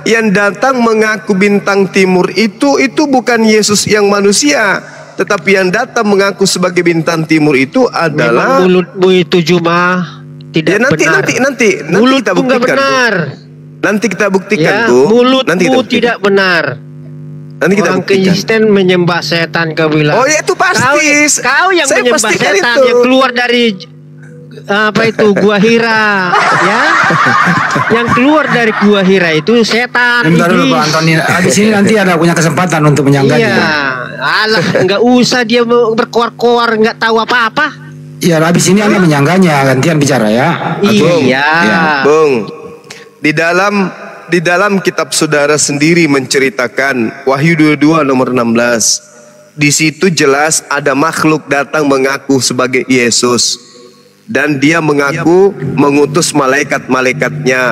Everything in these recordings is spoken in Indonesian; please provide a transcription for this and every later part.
yang datang mengaku bintang timur itu bukan Yesus yang manusia, tetapi yang datang mengaku sebagai bintang timur itu adalah mulutmu itu cuma tidak benar. Nanti kita buktikan. Nanti kita buktikan tuh. Mulutmu tidak benar. Nanti kita orang buktikan. Kristen menyembah setan, kau bilang. Oh ya itu pasti. Kau yang menyembah setan itu. Yang keluar dari Gua Hira, ya? Yang keluar dari Gua Hira itu setan. Bentar dulu Pak Antoni. Habis ini nanti ada punya kesempatan untuk menyanggahnya. Iya. Alah, nggak usah dia berkoar-koar, nggak tahu apa-apa. Iya, habis ini Anda menyanggahnya, gantian bicara ya. Iya. Bung. Di dalam kitab saudara sendiri menceritakan Wahyu 22 nomor 16. Di situ jelas ada makhluk datang mengaku sebagai Yesus. Dan dia mengaku mengutus malaikat-malaikatnya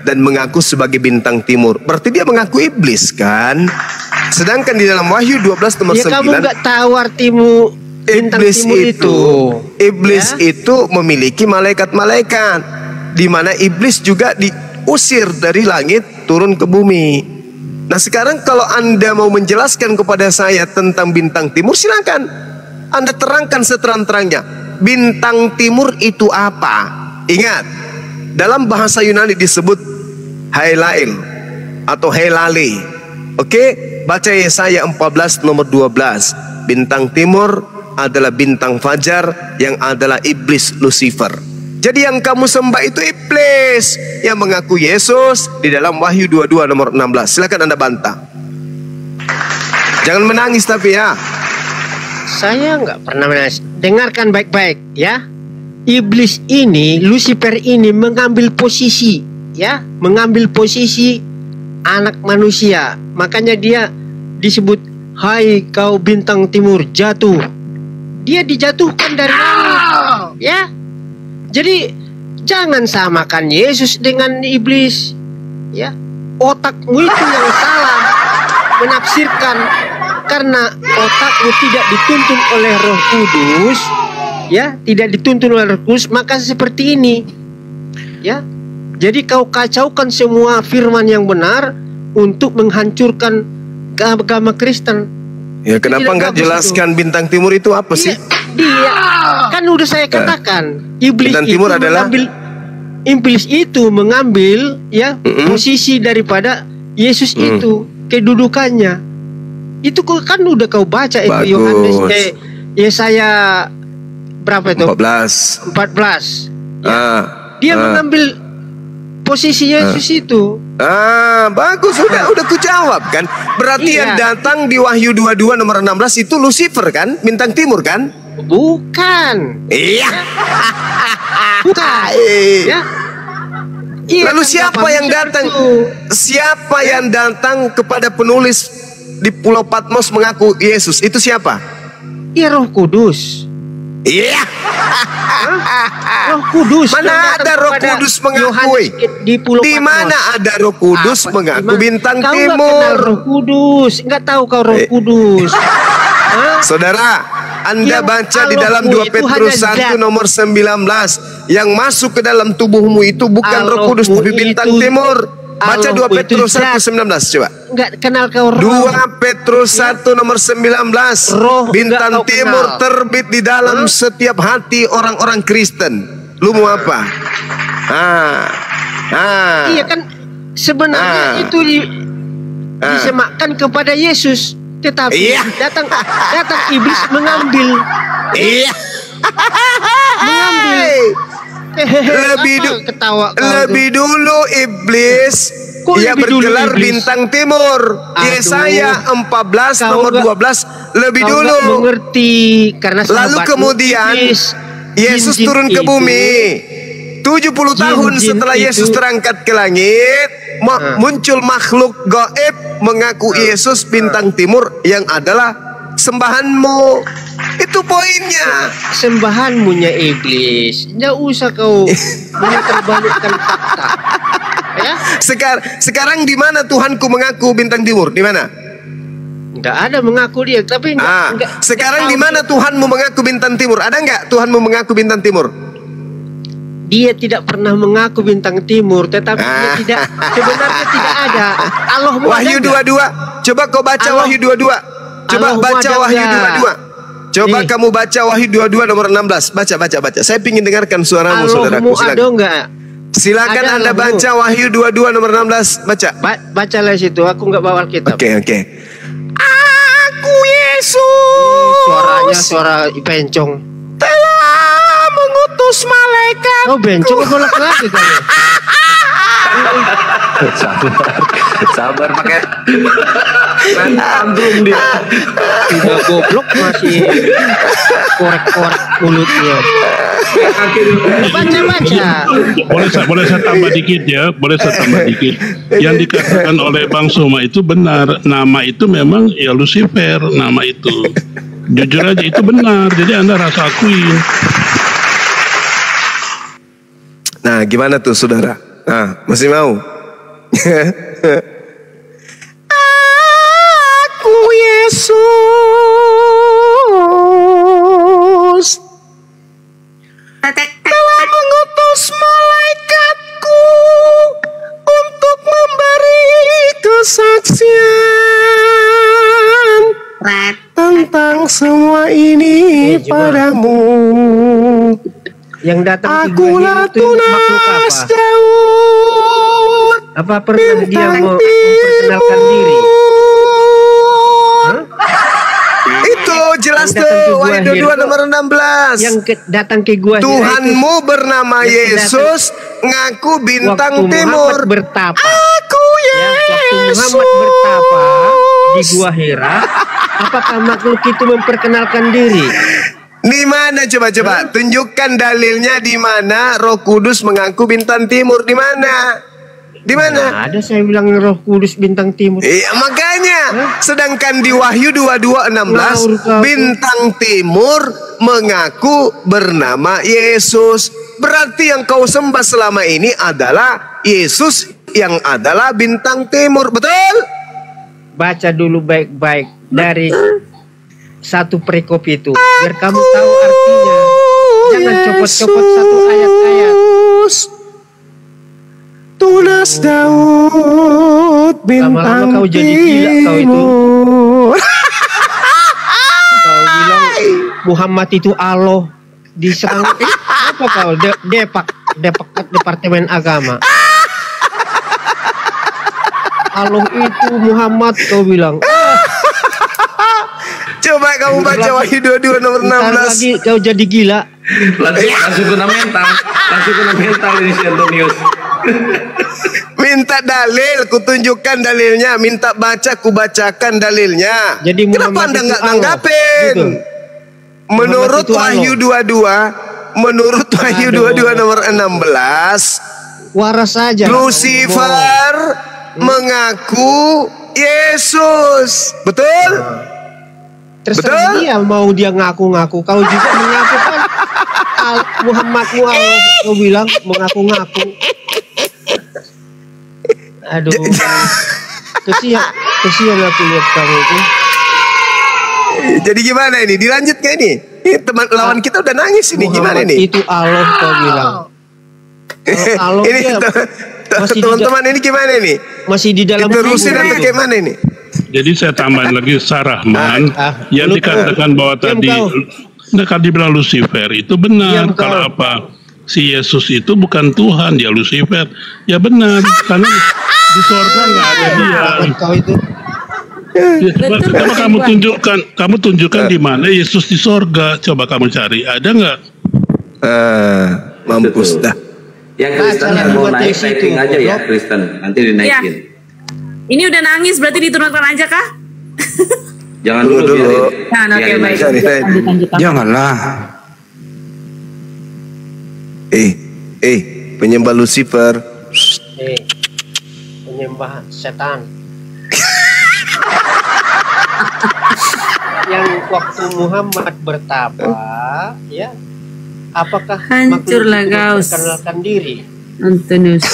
dan mengaku sebagai bintang timur. Berarti dia mengaku iblis kan? Sedangkan di dalam Wahyu 12 nomor 9, kamu nggak tahu artimu bintang timur itu. Iblis itu memiliki malaikat-malaikat, di mana iblis juga diusir dari langit turun ke bumi. Nah sekarang kalau Anda mau menjelaskan kepada saya tentang bintang timur, silakan Anda terangkan seterang-terangnya. Bintang timur itu apa? Ingat, dalam bahasa Yunani disebut Hailael atau Helale. Oke, baca Yesaya 14 nomor 12. Bintang timur adalah bintang fajar yang adalah iblis Lucifer. Jadi yang kamu sembah itu iblis yang mengaku Yesus di dalam Wahyu 22 nomor 16. Silakan Anda bantah. Jangan menangis tapi ya. Saya nggak pernah menangis. Dengarkan baik-baik ya. Iblis ini, Lucifer ini mengambil posisi, ya, mengambil posisi anak manusia. Makanya dia disebut, hai kau bintang timur, jatuh. Dia dijatuhkan dari langit, ya. Jadi jangan samakan Yesus dengan iblis, ya. Otakmu itu yang salah menafsirkan. Karena otakmu tidak dituntun oleh Roh Kudus, ya, tidak dituntun oleh Roh Kudus, maka seperti ini, ya. Jadi kau kacaukan semua firman yang benar untuk menghancurkan agama Kristen. Ya, kenapa nggak jelaskan itu. Bintang timur itu apa sih? Dia kan udah saya katakan, iblis bintang timur adalah iblis itu mengambil, ya, posisi daripada Yesus itu, kedudukannya. Itu kan udah kau baca itu Yohanes Yesaya berapa itu? 14. Ya. Dia mengambil posisi Yesus itu. Bagus, udah ku jawab kan. Berarti yang datang di Wahyu 22 nomor 16 itu Lucifer kan? Bintang timur kan? Bukan. Iya. Bukan. Ya. Lalu siapa yang datang? Siapa yang datang kepada penulis di Pulau Patmos mengaku Yesus? Itu siapa? Ya Roh Kudus. Iya. Roh Kudus. Mana ada Roh Kudus mengakui? Di mana ada Roh Kudus mengaku bintang timur? Kau nggak kenal Roh Kudus? Nggak tahu kau Roh Kudus? Saudara, Anda baca di dalam 2 Petrus 1 nomor 19, yang masuk ke dalam tubuhmu itu bukan Roh Kudus tapi bintang timur. Baca 2 Petrus 1:19 coba. Enggak kenal kau roh. 2 Petrus 1 nomor 19. Bintang timur terbit di dalam setiap hati orang-orang Kristen. Lu mau apa? Iya kan sebenarnya itu disemakkan kepada Yesus, tetapi datang iblis mengambil. Iya. Lebih dulu iblis ia bergelar bintang timur. Yesaya 14 nomor 12 lebih dulu. Mengerti karena lalu kemudian Yesus turun ke bumi. 70 tahun setelah Yesus terangkat ke langit, muncul makhluk gaib mengaku Yesus bintang timur yang adalah sembahanmu. Itu poinnya. Sembahanmunya iblis. Nggak usah kau memutarbalikkan fakta. Ya? Sekarang di mana Tuhanku mengaku bintang timur? Di mana? Nggak ada mengaku dia, tapi sekarang di mana Tuhanmu mengaku bintang timur? Ada nggak Tuhanmu mengaku bintang timur? Dia tidak pernah mengaku bintang timur, tetapi dia tidak, sebenarnya tidak ada. Allahmu Wahyu ada 22. Coba kau baca Allah. Wahyu 22. Coba Allahmu baca ada Wahyu enggak? 22. Coba Nih. kamu baca Wahyu 22 nomor 16. Baca. Saya ingin dengarkan suaramu, saudaraku. Allahmu ada Silakan. enggak? Silakan Ada Anda Allahmu. baca Wahyu 22 nomor 16. Baca. Bacalah situ, aku nggak bawa Alkitab. Oke. Aku Yesus. Suaranya suara bencong. Telah mengutus malaikat. Oh, bencong apa laki-laki kamu? Sabar pakai tanggung dia. Udah goblok masih korek-korek mulutnya. Baca. Boleh saya tambah dikit ya, boleh saya tambah dikit. Yang dikatakan oleh Bang Soma itu benar, nama itu memang ya Lucifer, nama itu. Jujur aja itu benar, jadi Anda rasa akuin. Nah, gimana tuh saudara? Nah, masih mau? Aku Yesus telah mengutus malaikatku untuk memberi kesaksian tentang semua ini padamu. Yang datang ke Akulah gua ini itu makhluk tunas apa? Daud. Apa pernah dia mau memperkenalkan diri? Hah? Itu jelas Yang datang ke tuh gua Wahyu 22 Hira. nomor 16. Yang datang ke gua Hira itu Tuhanmu bernama yang Yesus, ngaku bintang waktu timur. Muhammad bertapa. Aku Ya, waktu Yesus. Muhammad bertapa di gua Hira, apakah makhluk itu memperkenalkan diri? Di mana coba? Tunjukkan dalilnya di mana Roh Kudus mengaku bintang timur, di mana? Di mana? Nah, ada saya bilang Roh Kudus bintang timur. Iya makanya. Sedangkan di Wahyu 22:16 Ngawur kau. bintang timur mengaku bernama Yesus. Berarti yang kau sembah selama ini adalah Yesus yang adalah bintang timur. Betul? Baca dulu baik-baik dari satu perikop itu biar kamu tahu artinya. Jangan copot-copot satu ayat-ayat. Tunas Daud bintang Lama-lama kau jadi gila kau itu. timur. Kau bilang Muhammad itu Allah diserang. Apa kau? Depak Departemen Agama. Allah itu Muhammad kau bilang. Coba kamu baca Wahyu 22 nomor Ntar 16. lagi kau jadi gila. Langsung kena mental ini si Antonius. Minta dalil, kutunjukkan dalilnya. Minta baca, kubacakan dalilnya. Jadi Kenapa Muhammad Anda itu nggak Allah? nanggapin? Gitu. Menurut Muhammad itu Wahyu 22, menurut Wahyu Aduh. 22 nomor 16, Waras saja. Lucifer mengaku Yesus. Betul? Terserah Betul? dia mau dia ngaku-ngaku. Kau juga mengaku kan Muhammadmu Allah. Kau bilang mengaku-ngaku. Aduh. Kesian aku lihat kamu itu. Jadi gimana ini? Dilanjut nggak ini? Ini teman lawan kita udah nangis ini. Gimana Muhammad ini? itu Allah kau bilang. Allah Ini dia masih di teman-teman ini gimana ini? masih di dalam Diterusin kubur atau itu. gimana ini? Jadi saya tambahin lagi Sarahman yang lu- dikatakan bahwa diam tadi kau. dibilang Lucifer itu benar. Diam kau. Kalau apa si Yesus itu bukan Tuhan, dia Lucifer. Ya benar, karena di sorga nggak ada dia. Kau itu Ya, coba kamu tunjukkan di mana Yesus di sorga. Coba kamu cari, ada nggak? Mampus dah. Yang Kristen Baca yang mau lagi naik buat yang rating situ, aja ya goblok. Kristen, nanti dinaikin. Ini udah nangis berarti diturunkan aja kah? Jangan Dulu, dulu, dulu. Nah, oke biarin baik. aja. Lanjut. Janganlah. Penyembah Lucifer. penyembah setan. Yang waktu Muhammad bertapa, ya, apakah Hancurlah makhluk itu kau. memperkenalkan diri? Antonius.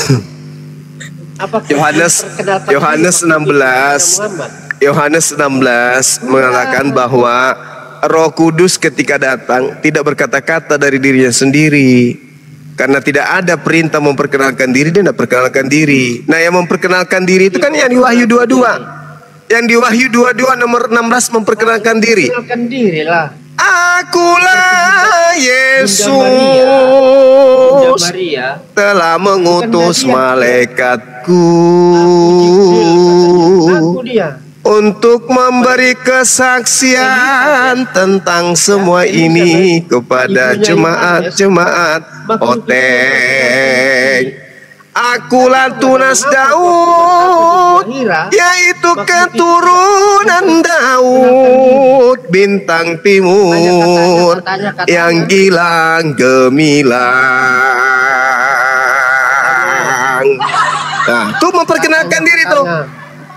Apakah Yohanes- memperkenalkan Yohanes diri waktu 16. kepada Muhammad? Yohanes 16 mengatakan bahwa Roh Kudus ketika datang tidak berkata-kata dari dirinya sendiri. Karena tidak ada perintah memperkenalkan diri, dia tidak perkenalkan diri. Nah, yang memperkenalkan diri itu kan yang di Wahyu 22. Yang di Wahyu 22 nomor 16 memperkenalkan diri. Perkenalkan diri lah. Akulah Yesus Bunda Maria telah mengutus malaikatku Aku dia. untuk memberi kesaksian tentang semua ini kepada jemaat-jemaat Oteng. Akulah tunas Daud, yaitu keturunan Daud, bintang timur yang gilang gemilang. Nah, itu memperkenalkan diri tuh.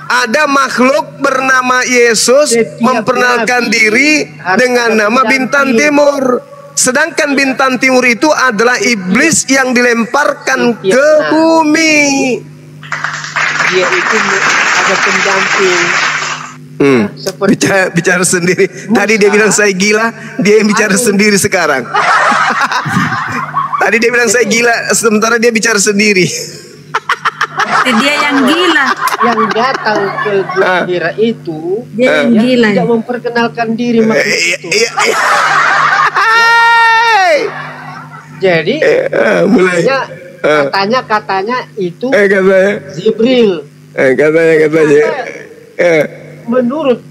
Ada makhluk bernama Yesus memperkenalkan diri dengan nama bintang timur. Sedangkan bintang timur itu adalah iblis yang dilemparkan ke bumi. Dia itu ada pendamping. Bicara sendiri. Tadi dia bilang saya gila, dia yang bicara sendiri sekarang. Tadi dia bilang saya gila, sementara dia bicara sendiri. Dia yang gila. Yang datang ke gembira itu Dia yang gila. tidak memperkenalkan diri makhluk itu. Jadi katanya itu Jibril. Katanya. Menurut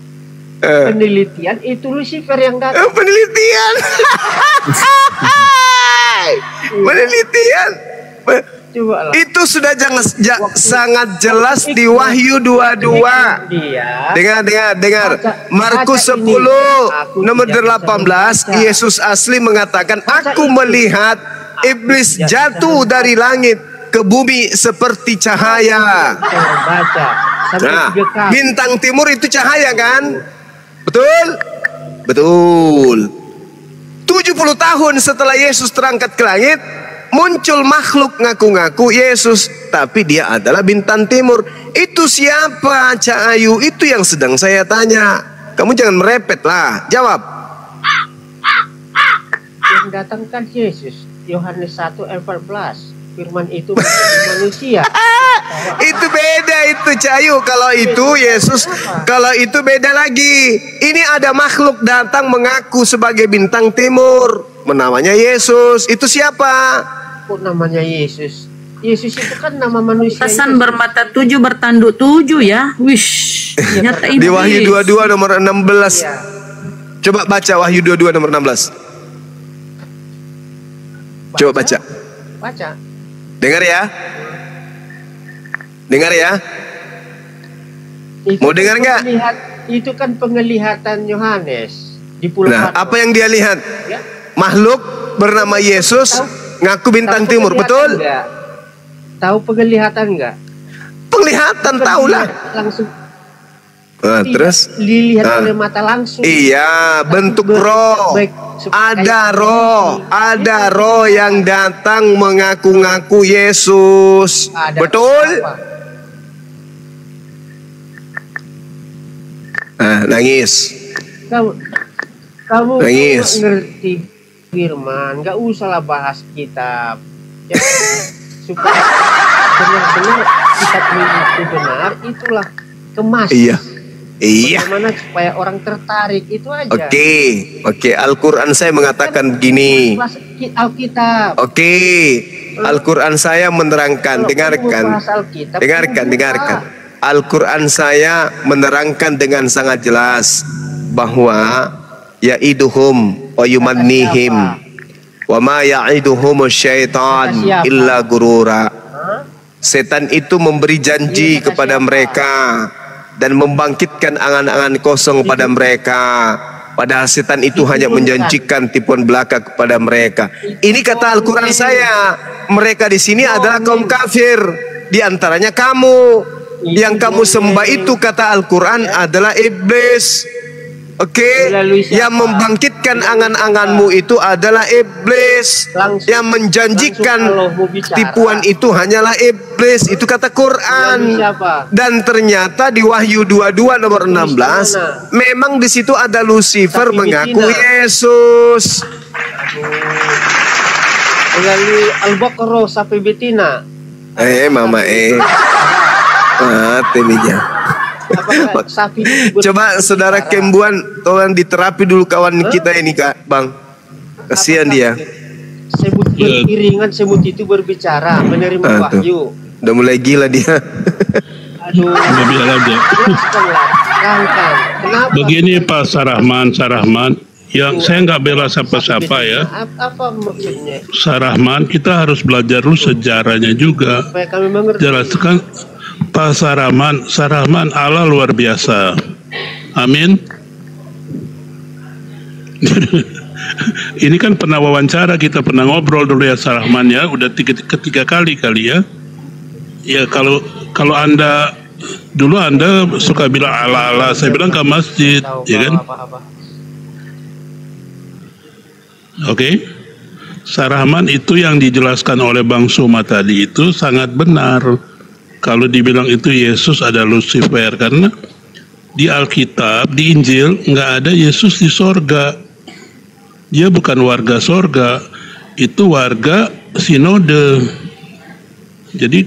penelitian itu Lucifer yang datang. Penelitian. Penelitian. Coba lah. Itu sudah sangat jelas di Wahyu 22. Dengar. Markus 10 nomor 18, Yesus asli mengatakan, aku melihat iblis jatuh dari langit ke bumi seperti cahaya. Nah, bintang timur itu cahaya kan? Betul? Betul. 70 tahun setelah Yesus terangkat ke langit, muncul makhluk ngaku-ngaku Yesus, tapi dia adalah bintang timur. Itu siapa, Cak Ayu? Itu yang sedang saya tanya. Kamu jangan merepet lah, jawab. Yang datang kan Yesus. Yohanes 1 ayat 14. Firman itu menjadi manusia. Itu beda itu, Cak Ayu. Kalau itu Yesus, kalau itu beda lagi. Ini ada makhluk datang mengaku sebagai bintang timur. Namanya Yesus. Itu siapa? Kok namanya Yesus? Yesus itu kan nama manusia. Hasan bermata 7 bertanduk 7 ya. Wish. Nyata ini. Di Wahyu 22 nomor 16. Ya. Coba baca Wahyu 22 nomor 16. Coba baca. Baca. Dengar ya. Dengar ya. Itu Mau dengar nggak? Itu kan penglihatan Yohanes di Pulau Nah, Patmos. apa yang dia lihat? Ya. Makhluk bernama Yesus ngaku bintang timur, betul? Enggak? Tahu penglihatan enggak? Penglihatan tahulah. Langsung. Nah, terus Dilihat oleh mata langsung. iya, bentuk roh. Ada roh yang datang mengaku-ngaku Yesus. Betul? Nah, nangis. Kamu Nangis. ngerti firman, nggak usahlah bahas kitab, ya, supaya benar-benar kitab itu benar, itulah kemas. Iya. Bagaimana supaya orang tertarik, itu aja. Oke. Al-Quran saya mengatakan begini. Alkitab. Oke. Al-Quran saya menerangkan. Dengarkan. Al-Quran saya menerangkan dengan sangat jelas bahwa ya'iduhum wa yumannihim wa ma ya'iduhum syaitan illa gurura. Setan itu memberi janji kepada mereka dan membangkitkan angan-angan kosong pada mereka, padahal setan itu hanya menjanjikan tipuan belaka kepada mereka. Ini kata Al-Quran saya. Mereka di sini adalah kaum kafir, di antaranya kamu. Yang kamu sembah itu kata Al-Quran adalah iblis. Oke, yang membangkitkan angan-anganmu itu adalah iblis. Yang menjanjikan tipuan itu hanyalah iblis. Itu kata Quran. Dan ternyata di Wahyu 22 nomor 16 memang di situ ada Lucifer mengaku Yesus. melalui Al-Baqarah sampai betina. Mama teminya. Apakah sapi Coba saudara Kembuan, tolong diterapi dulu kawan kita ini Kak, Bang. Kasihan dia. Semut beriringan, semut itu berbicara, menerima wahyu. Udah mulai gila dia. Aduh. Lebih aja. Kenapa? Begini Pak Sarahman, yang saya nggak bela siapa-siapa ya. Apa maksudnya? Sarahman, kita harus belajar dulu sejarahnya juga. Supaya kami mengerti. Jelaskan Pak Sarahman Allah luar biasa. Amin. Ini kan pernah wawancara, kita pernah ngobrol dulu ya Sarahman ya, udah ketiga kali ya. Ya kalau Anda dulu suka bilang ala-ala, saya bilang ke masjid, ya kan? Oke. Sarahman, itu yang dijelaskan oleh Bang Suma tadi itu sangat benar. Kalau dibilang itu Yesus ada Lucifer, karena di Alkitab, di Injil nggak ada Yesus di sorga. Dia bukan warga sorga, itu warga sinode. Jadi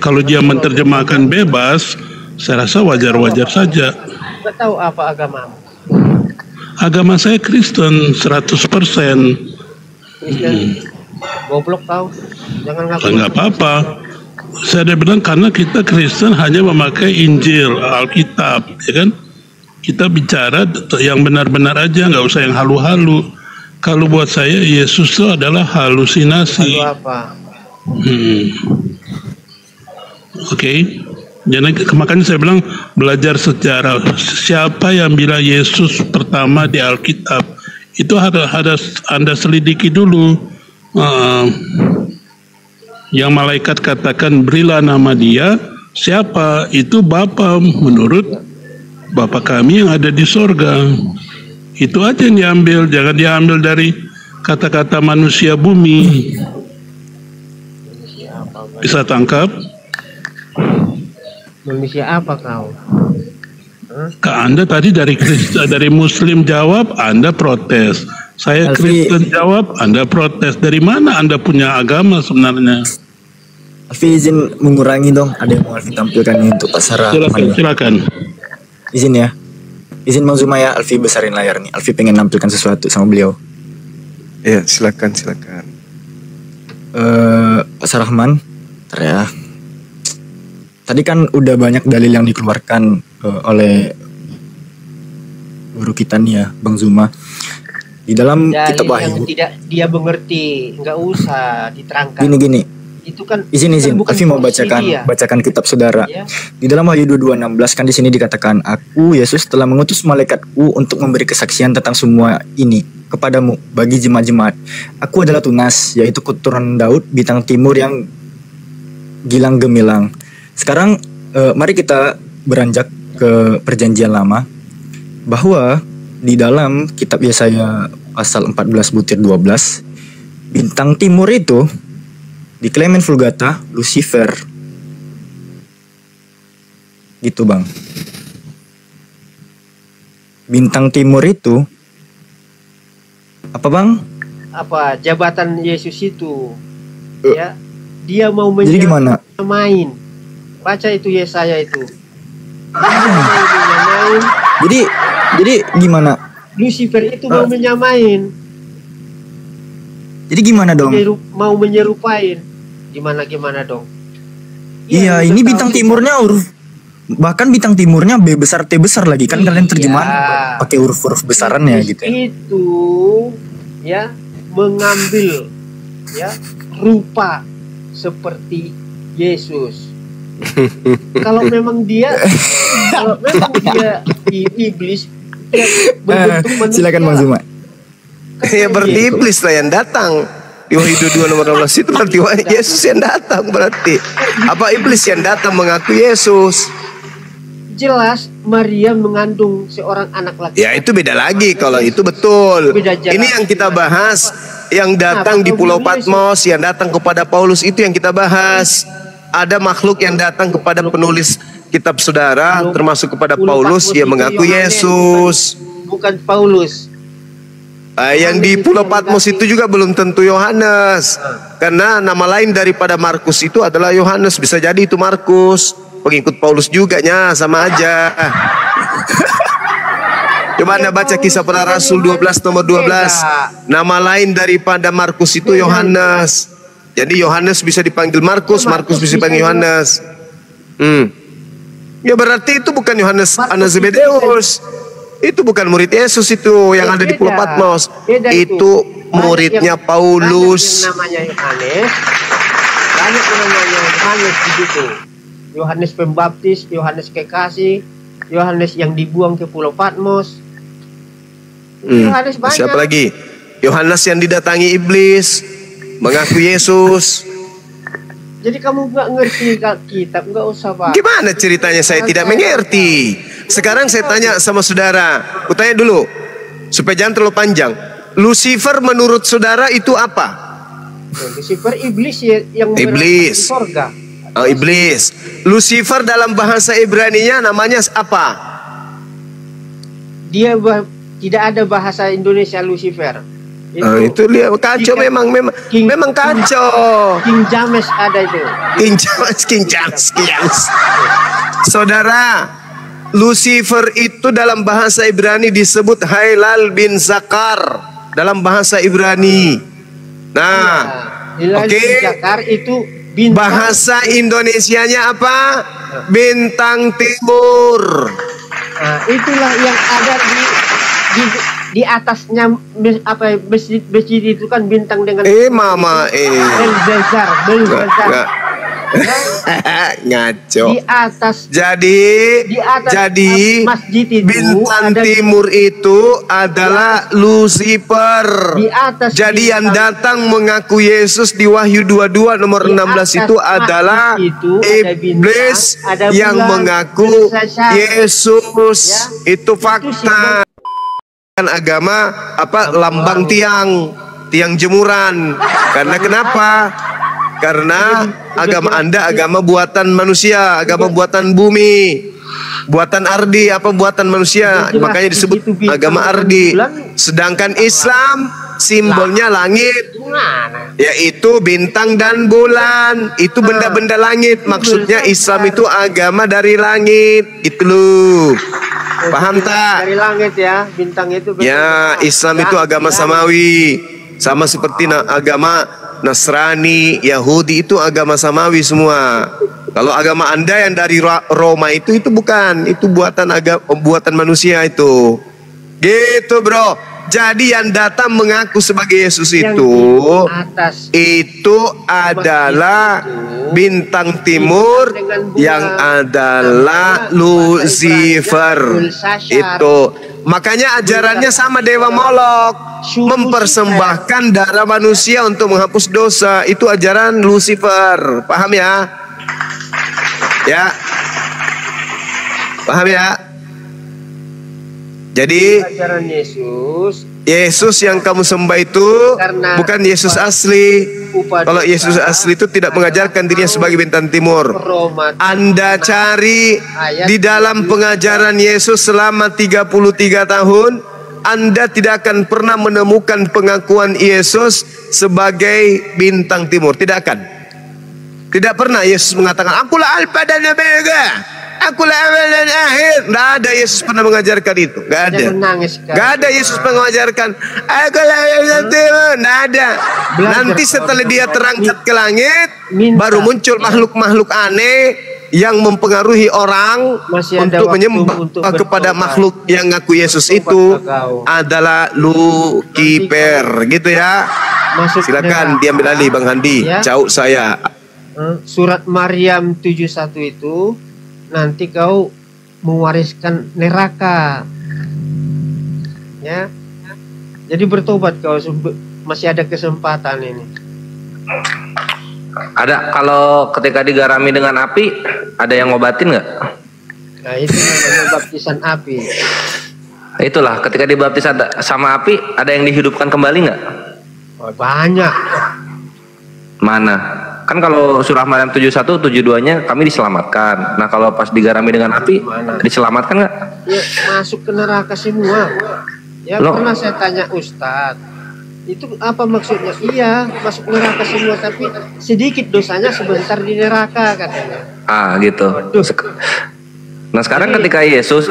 kalau dia menerjemahkan bebas, saya rasa wajar-wajar saja. Nggak tahu apa agama. Agama saya Kristen 100%. Kristen. Goblok kau. Jangan ngaku. Nggak apa-apa. Saya ada bilang karena kita Kristen hanya memakai Injil, Alkitab, ya kan? Kita bicara yang benar-benar aja, nggak usah yang halu-halu. Kalau buat saya Yesus itu adalah halusinasi. Halu apa? Oke. Jadi makanya saya bilang belajar sejarah. Siapa yang bilang Yesus pertama di Alkitab, itu harus Anda selidiki dulu. Yang malaikat katakan berilah nama dia, siapa? Itu Bapa, menurut Bapa kami yang ada di sorga. Itu aja yang diambil, jangan diambil dari kata-kata manusia bumi. Bisa tangkap? Manusia apa kau? Anda tadi dari Muslim jawab, Anda protes. Saya Kristen jawab, Anda protes. Dari mana Anda punya agama sebenarnya? Alfi izin mengurangi dong. Ada yang mau Alfi tampilkan ini untuk Pak Sarah. Silakan. Izin ya. Izin Bang Zuma ya, Alfi besarin layar nih. Alfi pengen nampilkan sesuatu sama beliau. Iya, silakan. Pak Sarahman, bentar ya. Tadi kan udah banyak dalil yang dikeluarkan oleh guru kita nih ya, Bang Zuma. Di dalam kitab Wahyu. Yang tidak dia mengerti, nggak usah diterangkan. Gini. Itu kan izin. Alfi mau bacakan kitab saudara. Ya. Di dalam Wahyu 22:16 kan di sini dikatakan, Aku Yesus telah mengutus malaikatku untuk memberi kesaksian tentang semua ini kepadamu bagi jemaat-jemaat. Aku adalah Tunas, yaitu keturunan Daud, bintang timur yang gilang gemilang. Sekarang mari kita beranjak ke Perjanjian Lama, bahwa di dalam kitab Yesaya pasal 14 butir 12, bintang timur itu di Clement Vulgata Lucifer. Gitu Bang. Bintang timur itu apa Bang? Apa jabatan Yesus itu? Ya, dia mau jadi gimana? Main. Baca itu Yesaya itu. Jadi gimana? Lucifer itu mau menyamain. Jadi gimana dong? Mau menyerupain. Gimana dong? Iya, ini bintang timurnya bahkan bintang timurnya B besar T besar lagi kan, kalian terjemahan pakai huruf-huruf besarannya gitu. Itu ya mengambil ya rupa seperti Yesus. Kalau memang dia iblis ya berbentuk manusia. Silakan Bang Zuma. Ya berarti iblis lah yang datang. Di Wahyu 22:16 itu berarti Yesus yang datang berarti. Apa iblis yang datang mengaku Yesus? Jelas Maria mengandung seorang anak laki-laki. Ya itu beda lagi kalau itu betul. Ini yang kita bahas, yang datang di Pulau Patmos, yang datang kepada Paulus itu yang kita bahas. Ada makhluk yang datang kepada penulis kitab saudara, termasuk kepada Paulus, yang mengaku Yesus. Bukan Paulus. Yang di Pulau Patmos itu juga belum tentu Yohanes. Karena nama lain daripada Markus itu adalah Yohanes. Bisa jadi itu Markus, pengikut Paulus juga nya, sama aja. Coba Anda baca Kisah Para Rasul 12 nomor 12. Nama lain daripada Markus itu Yohanes. Jadi Yohanes bisa dipanggil Markus, Markus bisa dipanggil Yohanes. Ya berarti itu bukan Yohanes anak Zebedeus. Itu bukan murid Yesus itu yang ada di Pulau Patmos. Itu muridnya Paulus. Yang namanya Yohanes. Banyak yang namanya Yohanes di situ. Yohanes Pembaptis, Yohanes Kekasih, Yohanes yang dibuang ke Pulau Patmos. Yohanes banyak. Siapa lagi? Yohanes yang didatangi iblis, mengaku Yesus. Jadi kamu nggak ngerti kitab, nggak usah Pak. Gimana ceritanya saya tidak mengerti? Sekarang saya tanya sama saudara. Aku tanya dulu, supaya jangan terlalu panjang. Lucifer menurut saudara itu apa? Lucifer iblis ya, yang iblis. Di surga. Oh, iblis. Lucifer dalam bahasa Ibrani-nya namanya apa? Dia tidak ada bahasa Indonesia Lucifer. Itu dia kacau, memang kacau. King James ada itu. King James. Saudara, Lucifer itu dalam bahasa Ibrani disebut Hailal bin Zakar dalam bahasa Ibrani. Nah, oke. Zakar itu bintang. Bahasa Indonesianya apa? Bintang Timur. Nah, itulah yang ada di atasnya apa masjid itu kan bintang dengan Mama Belzazar. Ngaco. Di atas jadi masjid itu bintang timur itu adalah Lucifer. Di atas jadi yang datang mengaku Yesus di Wahyu 22 nomor 16 itu adalah iblis yang mengaku Yesus. Itu fakta. Agama apa lambang tiang jemuran. Karena kenapa? Karena agama Anda agama buatan manusia, agama buatan bumi, buatan ardi, apa buatan manusia, makanya disebut agama ardi. Sedangkan Islam simbolnya langit, yaitu bintang dan bulan. Itu benda-benda langit. Maksudnya Islam itu agama dari langit. Itu loh. Paham tak? Dari langit ya, bintang itu. Ya, Islam itu agama samawi. Sama seperti agama Nasrani, Yahudi itu agama samawi semua. Kalau agama Anda yang dari Roma itu bukan, itu buatan manusia itu. Gitu, Bro. Jadi yang datang mengaku sebagai Yesus itu adalah bintang timur yang adalah Lucifer. Itu makanya ajarannya sama Dewa Molok, mempersembahkan darah manusia untuk menghapus dosa. Itu ajaran Lucifer. Paham ya? Ya. Paham ya? Jadi ajaran Yesus yang kamu sembah itu bukan Yesus asli. Kalau Yesus asli itu tidak mengajarkan dirinya sebagai bintang timur. Anda cari di dalam pengajaran Yesus selama 33 tahun, Anda tidak akan pernah menemukan pengakuan Yesus sebagai bintang timur. Tidak akan. Tidak pernah Yesus mengatakan, "Akulah Alfa dan Omega, akulah awal dan akhir." Tidak ada Yesus pernah mengajarkan itu. Tidak ada. Tidak ada Yesus pernah mengajarkan akulah bintang timur. Tidak ada. Nanti setelah dia terangkat ke langit, baru muncul makhluk-makhluk aneh yang mempengaruhi orang untuk menyembah kepada makhluk yang ngaku Yesus itu adalah Lucifer. Gitu ya. Silakan diambil alih Bang Handi. Cauk saya. Surat Maryam 71 itu nanti kau mewariskan neraka, ya. Jadi bertobat kau, masih ada kesempatan ini. Ada, kalau ketika digarami dengan api, ada yang ngobatin nggak? Nah itu namanya baptisan api. Itulah, ketika dibaptis sama api, ada yang dihidupkan kembali nggak? Oh, banyak. Mana? Kan kalau surah Maryam 71, 72-nya kami diselamatkan. Nah kalau pas digarami dengan api, diselamatkan nggak? Ya, masuk ke neraka semua. Ya pernah saya tanya Ustadz, itu apa maksudnya? Iya, masuk neraka semua, tapi sedikit dosanya sebentar di neraka katanya. Gitu. Nah sekarang ketika Yesus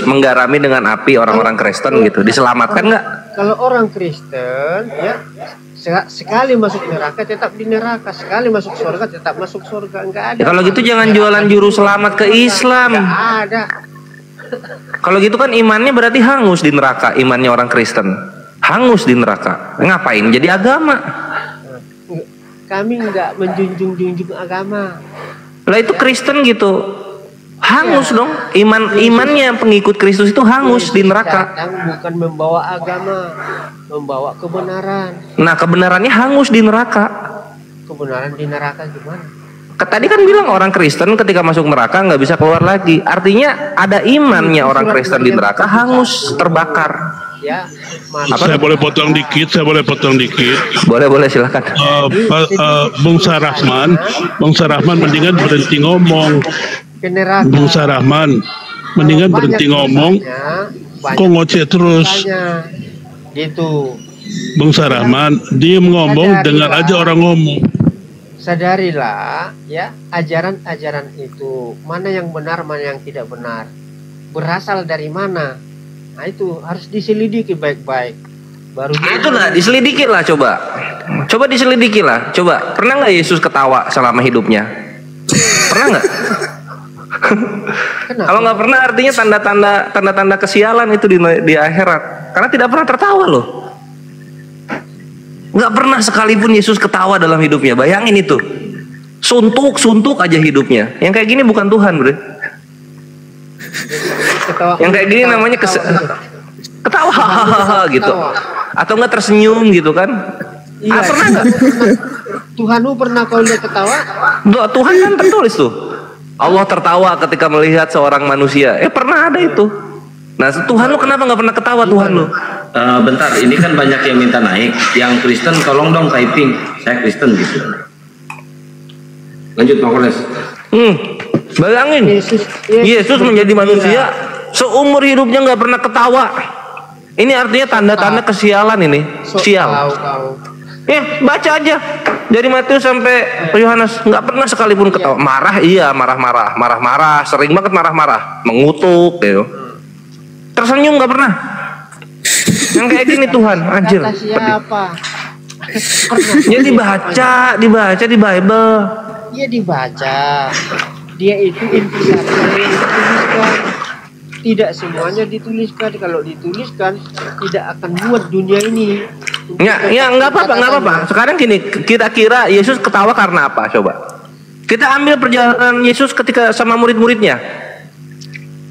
menggarami dengan api orang-orang Kristen gitu, diselamatkan nggak? Kalau orang Kristen ya sekali masuk neraka tetap di neraka, sekali masuk surga tetap masuk surga, enggak ada. Ya, kalau gitu jangan jualan juru selamat ke Islam. Enggak ada. Kalau gitu kan imannya berarti hangus di neraka, imannya orang Kristen hangus di neraka. Ngapain jadi agama? Kami enggak menjunjung agama. Lah itu Kristen gitu. Hangus dong, imannya pengikut Kristus itu hangus di neraka. Bukan membawa agama, membawa kebenaran. Nah kebenarannya hangus di neraka. Kebenaran di neraka gimana? Tadi kan bilang orang Kristen ketika masuk neraka nggak bisa keluar lagi. Artinya ada imannya orang Kristen di neraka hangus, terbakar. Ya, saya boleh potong dikit. Boleh silakan. Bung Sarahman mendingan berhenti ngomong. Bung Sarahman mendingan berhenti ngomong, kok ngoceh terus gitu. Bung Sarahman diem ngomong, dengar aja orang ngomong. Sadarilah ya, ajaran-ajaran itu mana yang benar, mana yang tidak benar, berasal dari mana. Nah itu harus diselidiki baik-baik. Baru itu lah diselidiki lah, coba diselidiki lah. Coba pernah nggak Yesus ketawa selama hidupnya? Pernah nggak? Kalau nggak pernah artinya tanda-tanda kesialan itu di akhirat, karena tidak pernah tertawa loh. Nggak pernah sekalipun Yesus ketawa dalam hidupnya. Bayangin itu, suntuk aja hidupnya. Yang kayak gini bukan Tuhan, bro. Yang kayak gini namanya ketawa gitu, atau nggak tersenyum gitu kan? Iya, pernah nggak? Tuhanmu pernah kau lihat ketawa? Tuhan kan tertulis tuh. Allah tertawa ketika melihat seorang manusia. Pernah ada itu. Nah Tuhan lu kenapa nggak pernah ketawa Tuhan lu? Bentar, ini kan banyak yang minta naik. Yang Kristen tolong dong typing. Saya Kristen gitu. Lanjut Pak Koles. Bayangin Yesus menjadi manusia, seumur hidupnya nggak pernah ketawa. Ini artinya tanda-tanda kesialan ini. Sial. Baca aja dari Matius sampai Yohanes, nggak pernah sekalipun ketawa. Marah, marah-marah, sering banget marah-marah, mengutuk, gitu. Tersenyum nggak pernah. Yang kayak gini Tuhan, anjir. Siapa? Dia dibaca di Bible. Dia dibaca. Dia itu intisari yang dituliskan. Tidak semuanya dituliskan. Kalau dituliskan tidak akan muat dunia ini. Ya nggak apa-apa. Sekarang gini, kira-kira Yesus ketawa karena apa? Coba kita ambil perjalanan Yesus ketika sama murid-muridnya.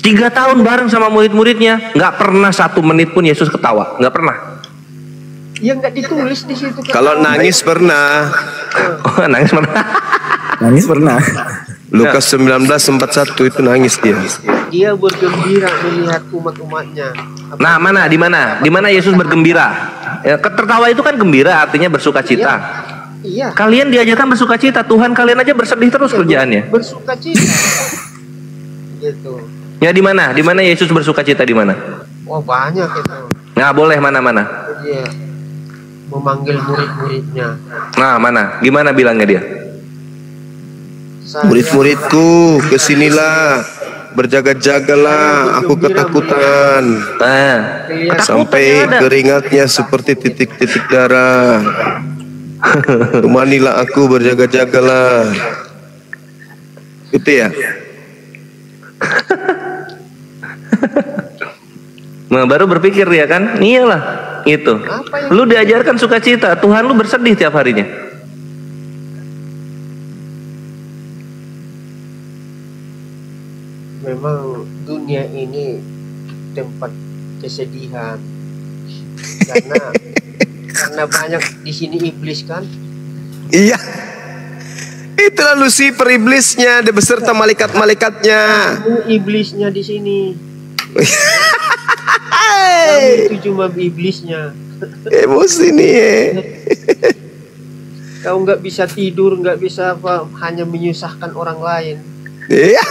3 tahun bareng sama murid-muridnya, nggak pernah 1 menit pun Yesus ketawa, nggak pernah. Ya nggak ditulis di situ. Kalau nangis pernah. Oh, nangis pernah. Nangis pernah. Lukas 19:41 itu nangis dia. Dia bergembira melihat umat-umatnya. Nah, di mana Yesus bergembira? Ya, tertawa itu kan gembira, artinya bersukacita. Iya. Kalian diajarkan bersukacita, Tuhan kalian aja bersedih terus kerjaannya. Bersukacita. Gitu. Ya di mana Yesus bersukacita di mana? Wah banyak itu. Nah boleh mana? Dia memanggil murid-muridnya. Nah mana? Gimana bilangnya dia? Murid-muridku, kesinilah, berjaga-jagalah, aku ketakutan. Nah, sampai keringatnya seperti titik-titik darah. Temanilah aku, berjaga-jagalah. Itu ya. Nah, baru berpikir dia kan, iyalah, itu. Lu diajarkan sukacita, Tuhan lu bersedih tiap harinya. Memang dunia ini tempat kesedihan, karena banyak di sini iblis kan. Iya. Itulah Lucifer iblisnya, dia beserta malaikat-malaikatnya. Iblisnya di sini. Itu cuma iblisnya. Emosi nih. Kau nggak bisa tidur, nggak bisa apa, hanya menyusahkan orang lain. Iya.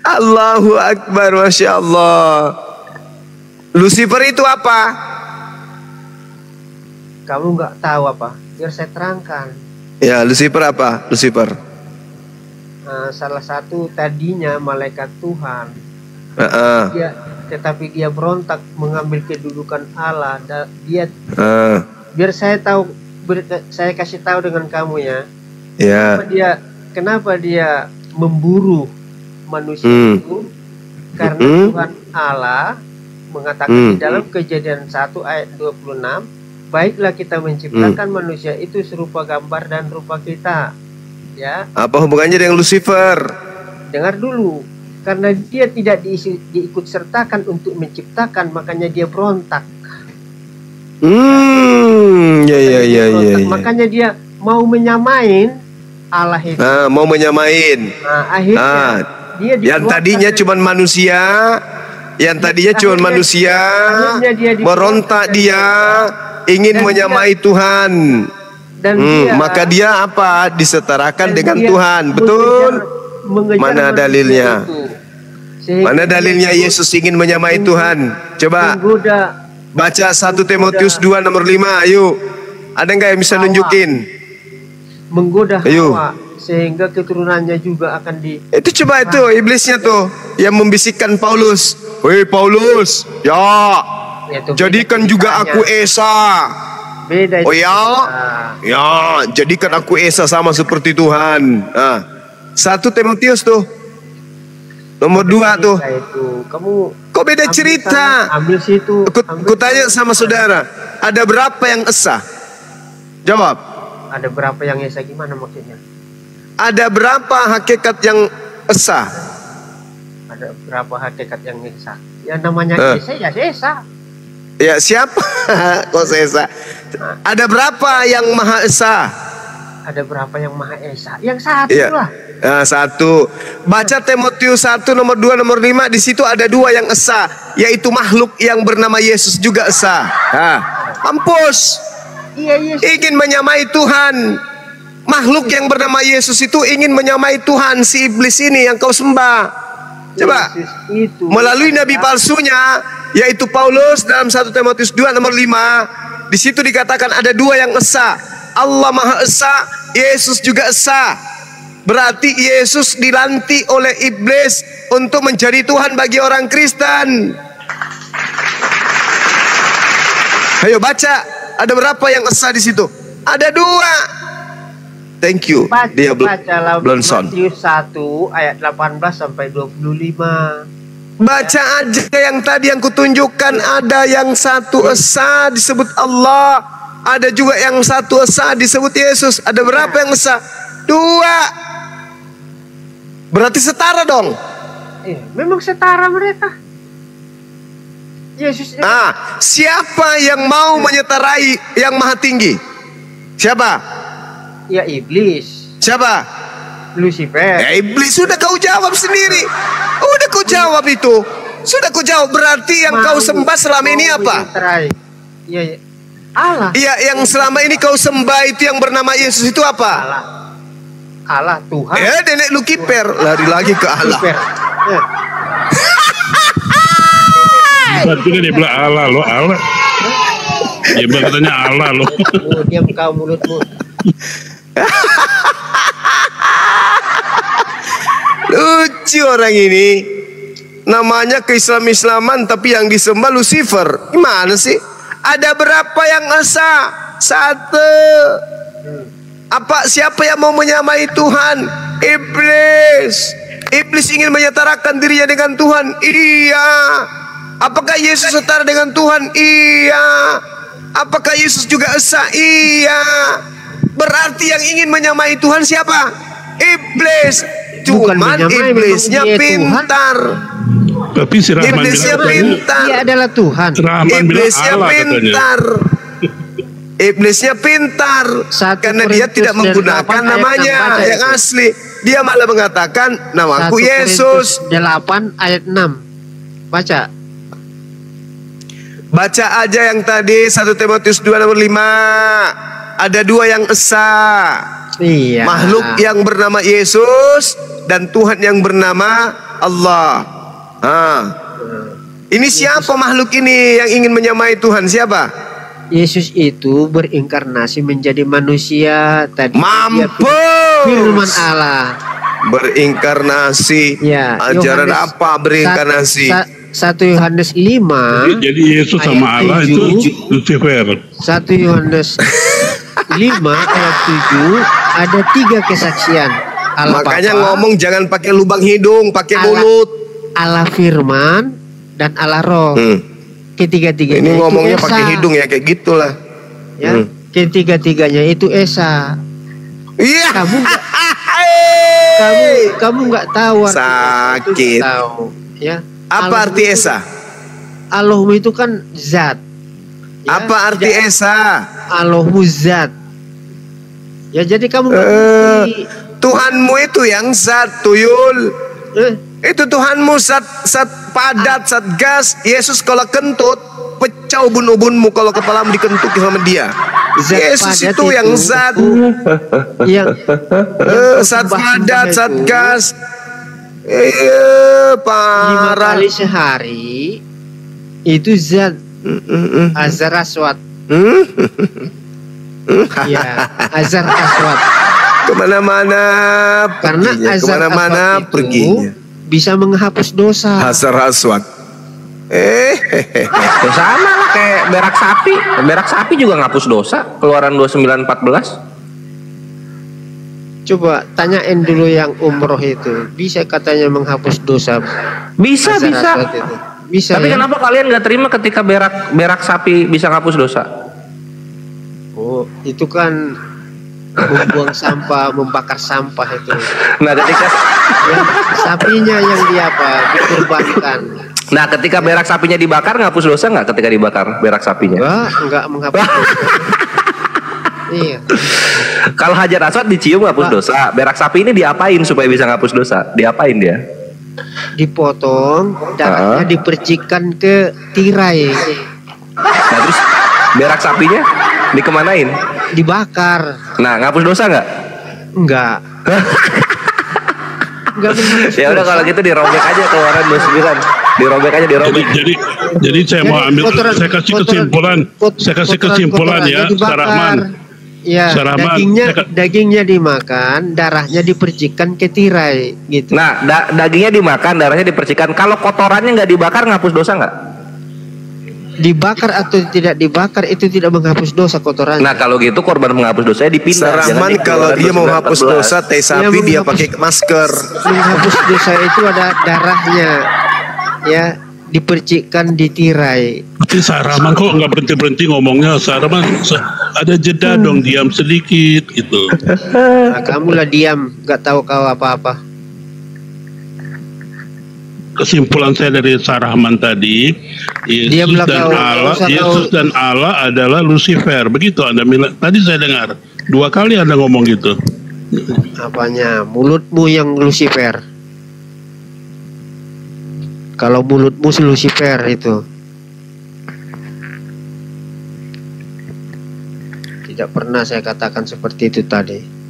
Allahu Akbar, Masya Allah. Lucifer itu apa? Kamu nggak tahu apa? Biar saya terangkan. Ya, Lucifer apa? Lucifer. Salah satu tadinya malaikat Tuhan. Tetapi dia berontak mengambil kedudukan Allah. Biar saya tahu, saya kasih tahu dengan kamu ya. Kenapa dia memburu manusia itu? Karena Tuhan Allah mengatakan di dalam Kejadian 1 ayat 26, baiklah kita menciptakan manusia itu serupa gambar dan rupa kita. Ya. Apa hubungannya dengan Lucifer? Dengar dulu. Karena dia tidak diikut sertakan untuk menciptakan, makanya dia berontak. Makanya dia mau menyamain Allah itu. Mau menyamain. Akhirnya dia yang tadinya cuma manusia, berontak dia ingin menyamai Tuhan. Dan maka dia apa? Disetarakan dengan Tuhan. Betul? Mana dalilnya? Mana dalilnya Yesus ingin menyamai Tuhan? Coba baca 1 Timotius 2 nomor 5. Ayo. Ada nggak yang bisa nunjukin? Menggoda Hawa sehingga keturunannya juga akan Itu coba itu iblisnya tuh yang membisikkan Paulus. Woi Paulus, jadikan juga aku Esa. Beda. Oh ya, jadikan aku Esa sama seperti Tuhan. 1 Timotius tuh nomor 2 tuh. Kamu kok beda cerita? Ambil situ. Ku tanya sama saudara, ada berapa yang Esa? Jawab. Ada berapa yang Esa gimana maksudnya? Ada berapa hakikat yang Esa? Ada berapa hakikat yang Esa? Ya namanya Esa ya Esa. Ya siapa? Kok Esa? Ada berapa yang Maha Esa? Ada berapa yang Maha Esa? Yang satu lah. Satu. Baca Timotius 1 nomor 2 nomor 5, di situ ada 2 yang Esa, yaitu makhluk yang bernama Yesus juga Esa. Ampus. Ingin menyamai Tuhan. Makhluk yang bernama Yesus itu ingin menyamai Tuhan, si iblis ini yang kau sembah. Coba melalui nabi palsunya, yaitu Paulus dalam 1 Timotius 2 nomor 5, di situ dikatakan ada 2 yang Esa. Allah Maha Esa, Yesus juga Esa. Berarti Yesus dilantik oleh iblis untuk menjadi Tuhan bagi orang Kristen. Ayo baca, ada berapa yang Esa di situ? Ada 2. Thank you. Dia Blonson. Matius 1 ayat 18 sampai 25. Baca aja yang tadi yang kutunjukkan. Ada yang 1 Esa disebut Allah, ada juga yang 1 Esa disebut Yesus. Ada berapa yang Esa? 2. Berarti setara dong. Memang setara mereka. Yesus. Siapa yang mau menyetarai yang maha tinggi? Siapa? Ya iblis. Siapa? Lucifer. Ya iblis, sudah kau jawab sendiri. Udah kau jawab itu. Sudah kau jawab. Berarti yang kau sembah selama ini apa? Ya Allah. Iya, yang selama ini kau sembah itu yang bernama Yesus itu apa? Allah Tuhan. Nenek Lucifer, lari lagi ke Allah. Berarti kan dia bilang Allah lo, Allah. Dia bilang katanya Allah lo. Diam kau mulutmu. Lucu orang ini. Namanya keislaman tapi yang disembah Lucifer. Gimana sih? Ada berapa yang Esa? 1. Siapa yang mau menyamai Tuhan? Iblis. Iblis ingin menyetarakan dirinya dengan Tuhan. Iya. Apakah Yesus setara dengan Tuhan? Iya. Apakah Yesus juga Esa? Iya. Berarti yang ingin menyamai Tuhan siapa? Iblis. Cuman iblisnya pintar. Tapi si Rahman iblisnya pintar. Dia adalah Tuhan. Iblisnya pintar. Iblisnya pintar. Karena dia tidak menggunakan namanya yang asli. Dia malah mengatakan namaku Yesus. 8 ayat 6. Baca. Baca aja yang tadi 1 Timotius 2 nomor 5. Ada 2 yang Esa. Iya. Makhluk yang bernama Yesus dan Tuhan yang bernama Allah. Ini siapa makhluk ini yang ingin menyamai Tuhan? Siapa? Yesus itu berinkarnasi menjadi manusia tadi. Mampus. Firman Allah. Berinkarnasi. Ya, Ajaran Yohanes apa berinkarnasi? 1 Yohanes 5. Jadi Yesus sama Allah itu Lucifer. 1 Yohanes 5 ayat 7 ada 3 kesaksian. Allah Makanya Bapa, ngomong jangan pakai lubang hidung, pakai Allah- mulut. Allah Firman dan Allah Roh. Ketiga-tiganya Ini itu ngomongnya Esa. pakai hidung ya kayak gitulah. Ya, ketiga-tiganya itu Esa. Iya. Kamu nggak tahu arti Esa itu, Sakit. nggak tahu, ya. Apa arti Esa? Allahmu itu kan zat. Ya, Apa arti tidak- Esa? Allahmu zat. Ya jadi kamu nggak ngerti. Tuhanmu itu yang zat, tuyul. Itu Tuhanmu zat padat, zat gas. Yesus kalau kentut pecah ubun-ubunmu kalau kepalamu dikentuk sama dia. Zat Yesus padat itu yang zat. yang Zat padat, zat itu gas. 5 Parah. kali sehari itu zat azar aswad. Ya, azar aswad. Kemana-mana Karena perginya, azar kemana-mana aswad itu perginya. bisa menghapus dosa. Hasar aswad. Ya sama lah kayak berak sapi. Berak sapi juga ngapus dosa. Keluaran 29:14. Coba tanyain dulu yang umroh itu, bisa katanya menghapus dosa. Bisa, azar bisa. aswad itu. Bisa. Tapi ya? kenapa kalian nggak terima ketika berak sapi bisa ngapus dosa? Oh, itu kan membuang sampah, membakar sampah itu. Nah, ketika Sapinya yang dikurbankan. Nah, ketika berak sapinya dibakar ngapus dosa nggak ketika dibakar berak sapinya? Enggak menghapus dosa. Iya. Kalau hajar aswad dicium ngapus dosa. Berak sapi ini diapain supaya bisa ngapus dosa? Diapain dia? Dipotong, darahnya dipercikan ke tirai. Nah, terus berak sapinya dikemanain? Dibakar. Nah, ngapus dosa nggak? Enggak. Enggak menghapus Ya udah dosa. kalau gitu dirobek aja keluaran 29. Dirobek aja dirobek. Jadi saya mau ambil, saya kasih kesimpulan, ya, Sarahman. Ya, Sarahman, dagingnya dimakan, darahnya dipercikan ke tirai, gitu. Nah, dagingnya dimakan, darahnya dipercikan. Kalau kotorannya nggak dibakar, ngapus dosa nggak? Dibakar atau tidak dibakar itu tidak menghapus dosa kotorannya. Nah, kalau gitu korban menghapus dosanya dipindah. Sarahman kalau dia mau hapus dosa teh sapi dia pakai masker. Menghapus dosa itu ada darahnya, ya, dipercikkan di tirai. Tapi Sarahman kok nggak berhenti ngomongnya? Sarahman ada jeda dong, diam sedikit gitu. Nah, kamulah diam, nggak tahu kau apa-apa. Kesimpulan saya dari Sarahman tadi, Yesus dan Allah adalah Lucifer. Begitu Anda bilang. Tadi saya dengar 2 kali Anda ngomong gitu. Apanya? Mulutmu yang Lucifer. Kalau mulutmu si Lucifer itu. Tidak pernah saya katakan seperti itu tadi.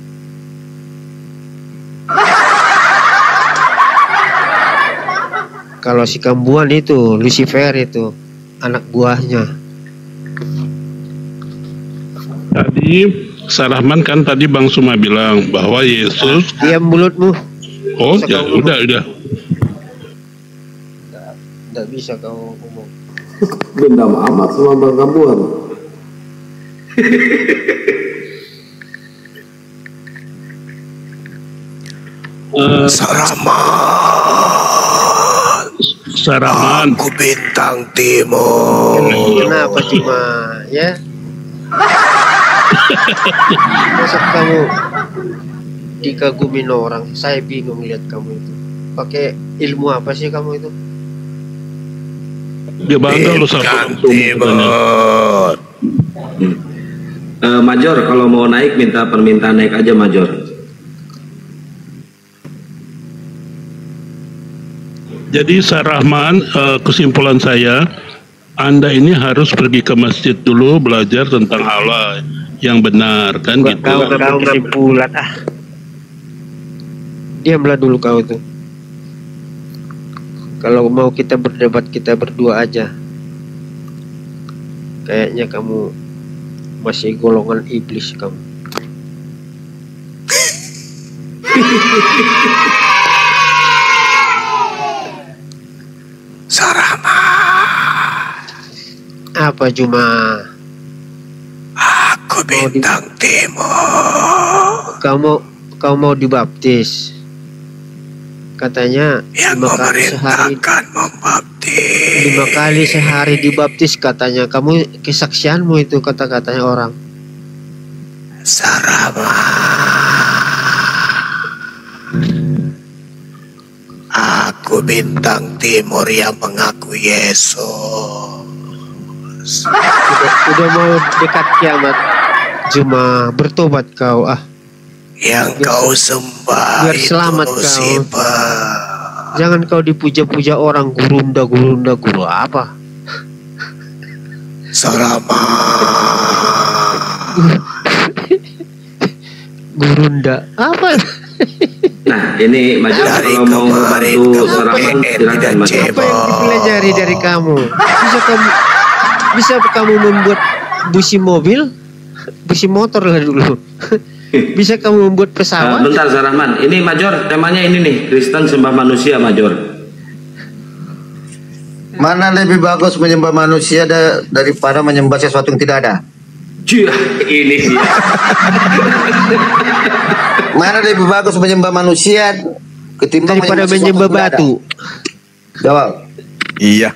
Kalau si Kambuan itu Lucifer itu anak buahnya. Tadi Sarahman kan tadi Bang Suma bilang bahwa Yesus. Diam mulutmu. Oh ya udah. Tidak bisa kau ngomong. Dendam amat sama Bang Kambuan. Sarahman. Aku bintang timur. Kenapa cuma ya? Masa kamu dikagumin orang? Saya bingung lihat kamu itu. Pakai ilmu apa sih kamu itu? Dia bangga loh sama timur. Major, kalau mau naik minta permintaan naik aja Major. Jadi Sarahman, kesimpulan saya, Anda ini harus pergi ke masjid dulu belajar tentang Allah yang benar, kan gitu. Kau kesimpulan Diamlah dulu kau itu. Kalau mau kita berdebat, kita berdua aja. Kayaknya kamu masih golongan iblis kamu. Sarama. Apa Juma? Aku bintang timur. Kau mau dibaptis? Katanya yang 5 kali sehari. Membaptis. 5 kali sehari dibaptis katanya. Kamu kesaksianmu itu kata-katanya orang. Sarama. Aku bintang timur yang mengaku Yesus. Udah mau dekat kiamat. Cuma bertobat kau Yang kau sembah biar selamat kau. Lucifer. Jangan kau dipuja-puja orang gurunda guru apa? Sarama. Gurunda apa? Nah, ini Major kalau mau bantu Sarama silakan Major. Apa yang dipelajari dari kamu? Bisa kamu membuat busi mobil, busi motor lah dulu. Bisa kamu membuat pesawat? Bentar Sarahman, ini Major temanya ini nih, Kristen sembah manusia Major. Mana lebih bagus menyembah manusia daripada menyembah sesuatu yang tidak ada? Iya, ini dia. Mana lebih bagus menyembah manusia ketimbang daripada menyembah batu? Jawab. Iya.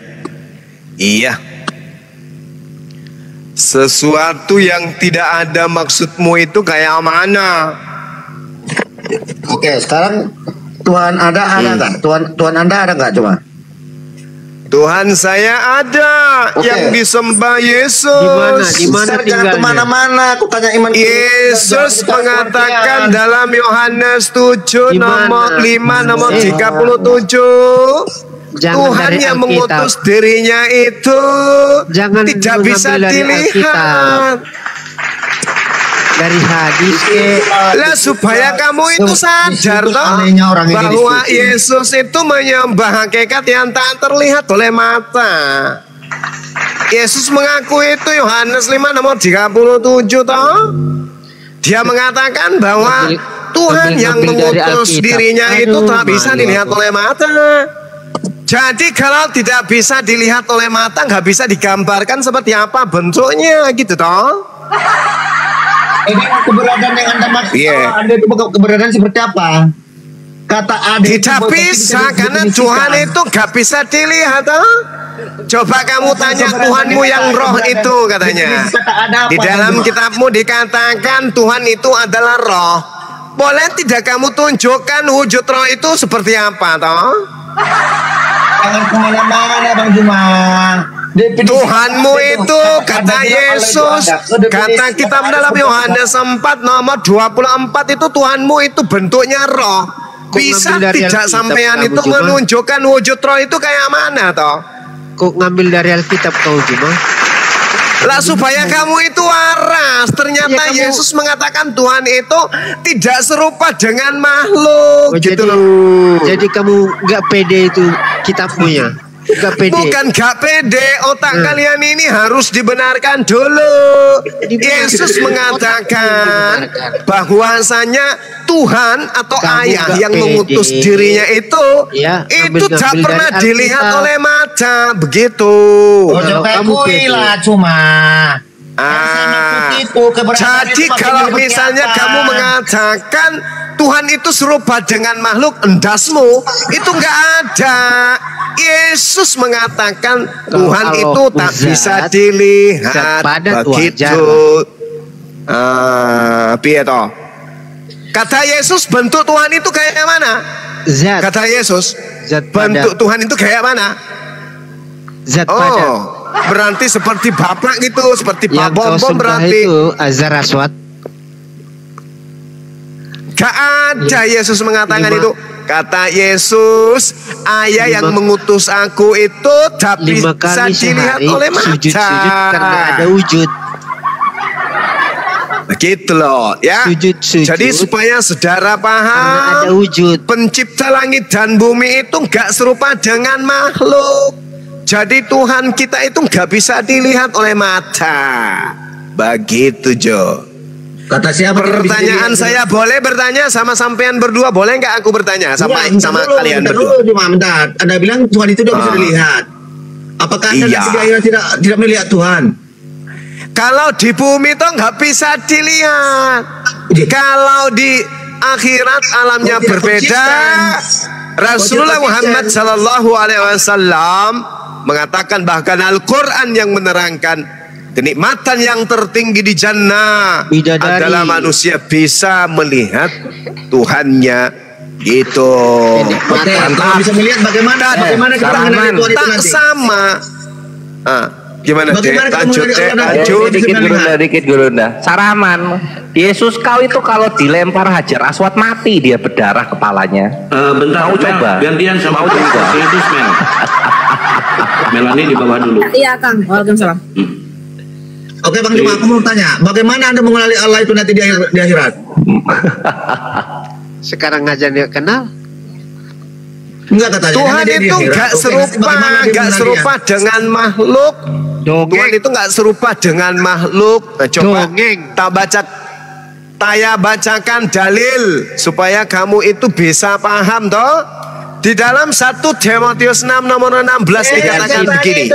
Sesuatu yang tidak ada maksudmu itu kayak mana? Oke, sekarang Tuhan ada nggak? Tuhan Anda ada nggak coba? Tuhan saya ada yang disembah Yesus. Di mana jangan kemana-mana. Aku tanya iman. Yesus mengatakan dalam Yohanes 7 nomor 5 nomor 37. Tuhan yang mengutus dirinya itu tidak bisa dilihat dari hadis lah, supaya kamu itu sadar toh bahwa Yesus itu menyembah hakikat yang tak terlihat oleh mata. Yesus mengaku itu Yohanes 5 nomor 37 toh. Dia mengatakan bahwa Tuhan yang mengutus dirinya itu tak bisa dilihat oleh mata. Jadi kalau tidak bisa dilihat oleh mata, nggak bisa digambarkan seperti apa bentuknya gitu toh. Ini keberadaan yang Anda maksud, Anda itu keberadaan seperti apa? Kata ada tidak bisa karena Tuhan itu nggak bisa dilihat toh. Coba kamu tanya Tuhanmu yang roh itu katanya. Di dalam kitabmu dikatakan Tuhan itu adalah roh. Boleh tidak kamu tunjukkan wujud roh itu seperti apa toh? Jangan kemana-mana Bang Juma. Tuhanmu itu kata Yesus, kata kitab dalam Yohanes 4 nomor 24 itu Tuhanmu itu bentuknya roh. Bisa tidak sampean itu menunjukkan wujud roh itu kayak mana toh? Kok ngambil dari Alkitab kau Juma? Lah supaya kamu itu waras. Ternyata ya, Yesus mengatakan Tuhan itu tidak serupa dengan makhluk gitu loh. Jadi kamu nggak pede itu kitabmu ya? Gak pede. Bukan gak pede, otak kalian ini harus dibenarkan dulu. Yesus mengatakan bahwasanya Tuhan atau Ayah yang mengutus dirinya itu tak pernah dilihat oleh mata, begitu. Kamu lah cuma. Jadi kalau misalnya kamu mengatakan Tuhan itu serupa dengan makhluk, endasmu itu nggak ada. Yesus mengatakan Tuhan itu tak bisa dilihat, begitu. Pietro, kata Yesus bentuk Tuhan itu kayak mana? Kata Yesus bentuk Tuhan itu kayak mana? Berarti seperti bapak gitu, seperti Pak Bom berarti. Itu Azhar Aswad. Gak ada Yesus mengatakan itu. Kata Yesus, Ayah yang mengutus aku itu tak bisa dilihat oleh mata. Sujud karena ada wujud. Begitu loh ya. Sujud. Jadi supaya saudara paham, ada wujud. Pencipta langit dan bumi itu nggak serupa dengan makhluk. Jadi Tuhan kita itu nggak bisa dilihat oleh mata. Begitu Jo. Kata siapa? Pertanyaan saya boleh bertanya sama sampean berdua, boleh nggak aku bertanya sama kalian berdua? Bentar. Anda bilang Tuhan itu tidak bisa dilihat. Apakah Anda tidak melihat Tuhan? Kalau di bumi itu nggak bisa dilihat. Kalau di akhirat alamnya berbeda. Rasulullah Muhammad Sallallahu Alaihi Wasallam mengatakan, bahkan Al-Quran yang menerangkan kenikmatan yang tertinggi di jannah adalah manusia bisa melihat Tuhannya. Gitu. Kalau bisa melihat bagaimana kita mengenali Tuhan itu nanti? Sama. Gimana deh? Lanjut dikit Gurunda. Saraman. Yesus kau itu kalau dilempar hajar aswad mati, dia berdarah kepalanya. Bentar, mau coba? Gantian sama Yesus Mel. Melani di bawah dulu. Iya Kang. Waalaikumsalam. Oke Bang Juma, aku mau tanya, bagaimana Anda mengenali Allah itu nanti di akhirat? Sekarang aja dia kenal. Enggak katanya. Tuhan itu nggak serupa dengan makhluk. Tuhan itu nggak serupa dengan makhluk. Nah, coba Taya bacakan dalil supaya kamu itu bisa paham toh. Di dalam 1 Timotius 6 nomor 16 dikatakan begini.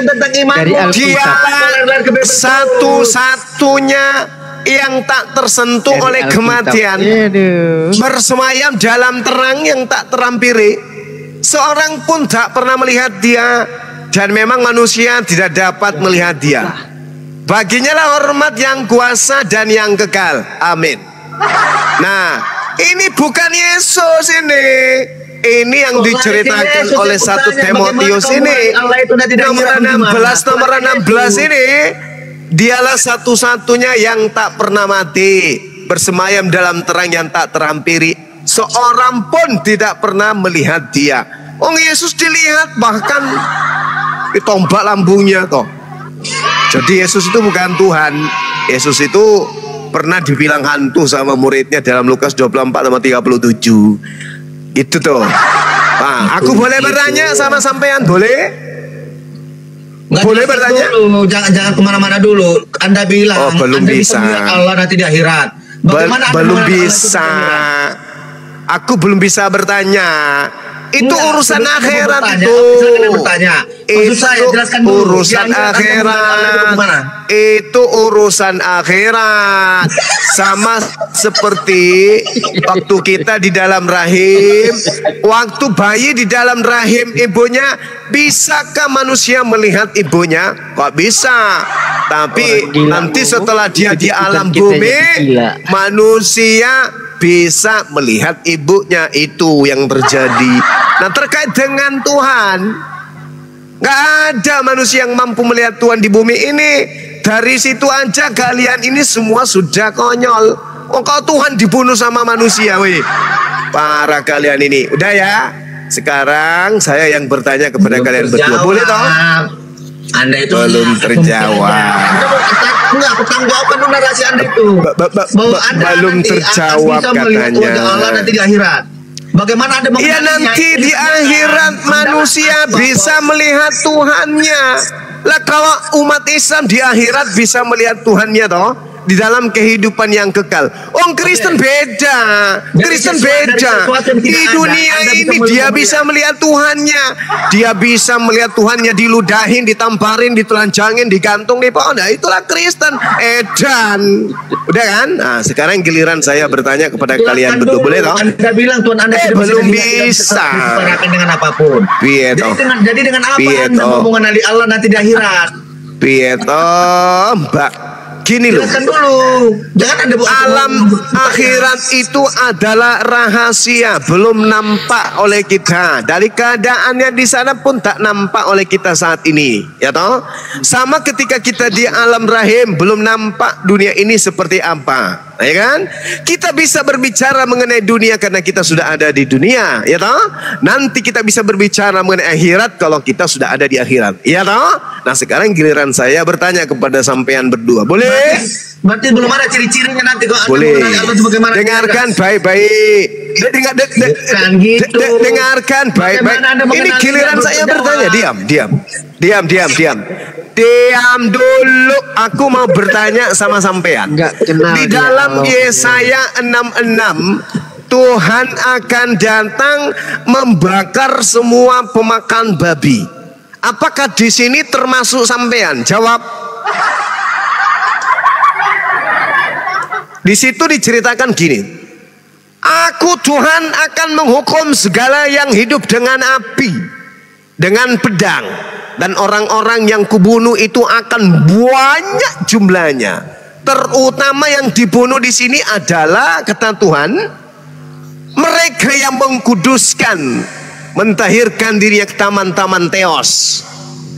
Dialah satu-satunya yang tak tersentuh oleh kematian, bersemayam dalam terang yang tak terampiri. Seorang pun tak pernah melihat dia, dan memang manusia tidak dapat melihat dia. Baginya lah hormat yang kuasa dan yang kekal. Amin. Nah, ini bukan Yesus ini. Ini yang diceritakan oleh 1 Timotius ini nomor 16 ini. Dialah satu-satunya yang tak pernah mati, bersemayam dalam terang yang tak terampiri. Seorang pun tidak pernah melihat dia. Yesus dilihat, bahkan ditombak lambungnya toh. Jadi Yesus itu bukan Tuhan. Yesus itu pernah dibilang hantu sama muridnya dalam Lukas 24 sama 37. Itu tuh. Nah, aku boleh bertanya sama sampean, boleh? Boleh bertanya? Dulu, jangan kemana-mana dulu. Anda bilang belum Anda bisa melihat Allah nanti di akhirat. Belum bisa. Aku belum bisa bertanya. Itu urusan akhirat itu. Itu urusan akhirat. Itu urusan akhirat. Sama seperti waktu kita di dalam rahim, waktu bayi di dalam rahim ibunya, bisakah manusia melihat ibunya? Kok bisa? Tapi nanti setelah dia di alam bumi, manusia bisa melihat ibunya. Itu yang terjadi. Nah, terkait dengan Tuhan, nggak ada manusia yang mampu melihat Tuhan di bumi ini. Dari situ aja kalian ini semua sudah konyol. Kok Tuhan dibunuh sama manusia, weh? Para kalian ini. Udah ya. Sekarang saya yang bertanya kepada kalian berdua. Boleh toh? Anda itu belum terjawab. Enggak, pertanggungjawabkan narasi Anda itu. Bahwa Anda belum terjawab katanya. Allah nanti di akhirat. Bagaimana Anda mengenai? Ya nanti di akhirat manusia bisa melihat Tuhannya. Lah kalau umat Islam di akhirat bisa melihat Tuhannya toh, di dalam kehidupan yang kekal. Kristen beda. Kristen beda. Di dunia ini dia bisa melihat Tuhannya. Dia bisa melihat Tuhannya diludahin, ditamparin, ditelanjangin, digantung di pohon. Nah, itulah Kristen. Edan. Udah kan? Nah, sekarang giliran saya bertanya kepada kalian berdua. Boleh toh? Anda bilang Tuhan Anda belum bisa. Dengan apapun. Jadi dengan apa Anda mau mengenali Allah nanti di akhirat? Pieto, Mbak. Gini loh, alam akhirat itu adalah rahasia, belum nampak oleh kita. Dari keadaannya di sana pun tak nampak oleh kita saat ini, ya toh? Sama ketika kita di alam rahim, belum nampak dunia ini seperti apa. ya kan? Kita bisa berbicara mengenai dunia karena kita sudah ada di dunia, ya toh? Nanti kita bisa berbicara mengenai akhirat kalau kita sudah ada di akhirat, ya toh? Nah sekarang giliran saya bertanya kepada sampean berdua, boleh? Berarti belum ada ciri-cirinya nanti kok. Boleh. Dengarkan baik-baik. Dengarkan baik-baik. Ini giliran saya bertanya. Diam dulu. Aku mau bertanya sama sampean. Di dalam Yesaya 66, Tuhan akan datang membakar semua pemakan babi. Apakah di sini termasuk sampean? Jawab. Di situ diceritakan gini. Aku Tuhan akan menghukum segala yang hidup dengan api, dengan pedang, dan orang-orang yang kubunuh itu akan banyak jumlahnya. Terutama yang dibunuh di sini adalah, kata Tuhan, mereka yang mengkuduskan, mentahirkan dirinya ke taman-taman teos,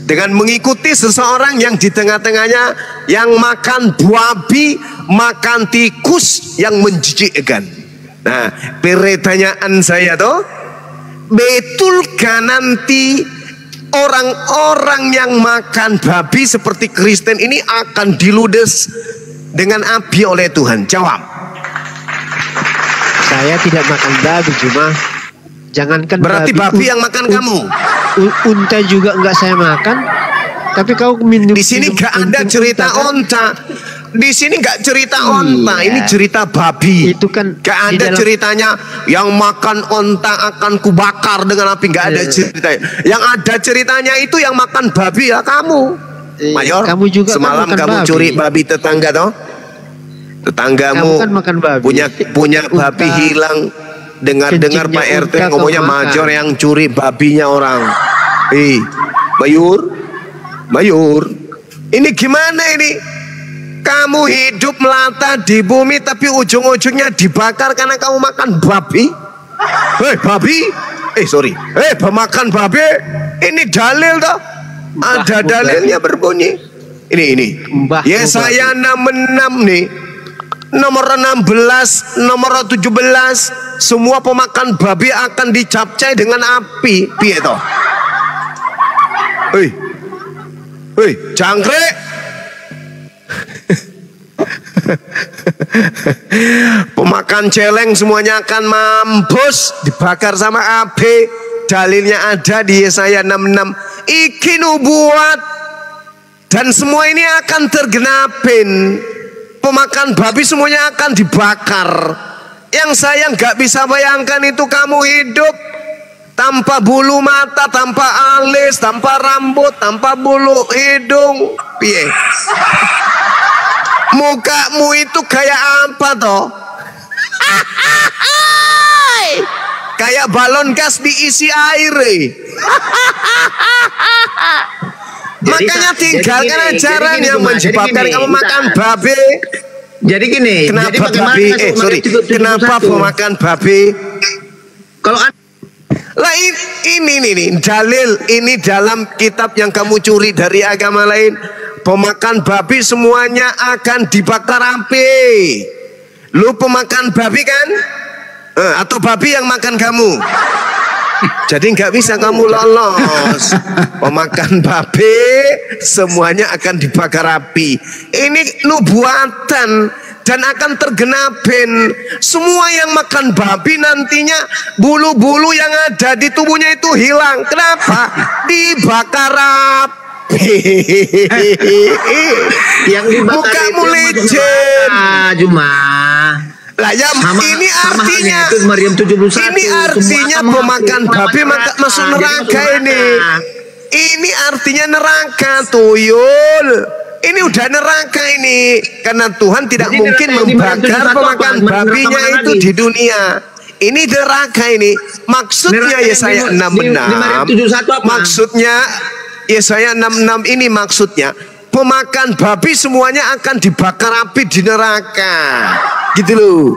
dengan mengikuti seseorang yang di tengah-tengahnya yang makan babi, makan tikus yang menjijikkan. Nah, pertanyaan saya tuh, betulkah nanti orang-orang yang makan babi seperti Kristen ini akan diludes dengan api oleh Tuhan? Jawab. Saya tidak makan babi, cuma jangankan berarti babi yang makan kamu. Unta juga enggak saya makan. Tapi kau minum. Di sini enggak ada cerita unta. Di sini enggak cerita unta. Ini cerita babi. Itu kan enggak ada ceritanya yang makan unta akan kubakar dengan api. Enggak ada ceritanya. Yang ada ceritanya itu yang makan babi ya kamu. Mayor, kamu juga semalam kan kamu babi. curi babi tetangga toh? Tetanggamu kan makan babi. punya babi hilang. Dengar-dengar Pak RT ngomongnya Major yang curi babinya orang. Mayur, ini gimana ini? Kamu hidup melata di bumi tapi ujung-ujungnya dibakar karena kamu makan babi? Babi? Pemakan babi? Ini dalil toh? Ada dalilnya berbunyi. Ini. Yesaya 66 nih. Nomor 16, nomor 17, semua pemakan babi akan dicapcai dengan api. Piye toh? Jangkrik. Pemakan celeng semuanya akan mampus, dibakar sama api. Dalilnya ada di Yesaya 66. Iki nubuat dan semua ini akan tergenapin. Pemakan babi semuanya akan dibakar. Yang saya nggak bisa bayangkan itu kamu hidup tanpa bulu mata, tanpa alis, tanpa rambut, tanpa bulu hidung. Piye? Mukamu itu kayak apa toh? Kayak balon gas diisi air. Makanya tinggalkan ajaran yang menyebabkan kamu makan babi. Jadi gini. Kenapa babi? Kenapa pemakan babi? Kalau lah ini dalil ini dalam kitab yang kamu curi dari agama lain. Pemakan babi semuanya akan dibakar api. Lu pemakan babi kan? Atau babi yang makan kamu? Jadi nggak bisa kamu lolos. Pemakan babi semuanya akan dibakar api. Ini nubuatan dan akan tergenapin. Semua yang makan babi nantinya bulu-bulu yang ada di tubuhnya itu hilang. Kenapa? Dibakar api. Yang dibakar mukamu licin. Cuma lah ya, ini artinya ini artinya pemakan babi masuk neraka ini. Ini artinya neraka, tuyul. Ini udah neraka ini. Karena Tuhan tidak mungkin membakar pemakan babinya itu di dunia. Ini neraka ini. Maksudnya Yesaya 66. Maksudnya Yesaya 66 ini maksudnya pemakan babi semuanya akan dibakar api di neraka. Gitu loh.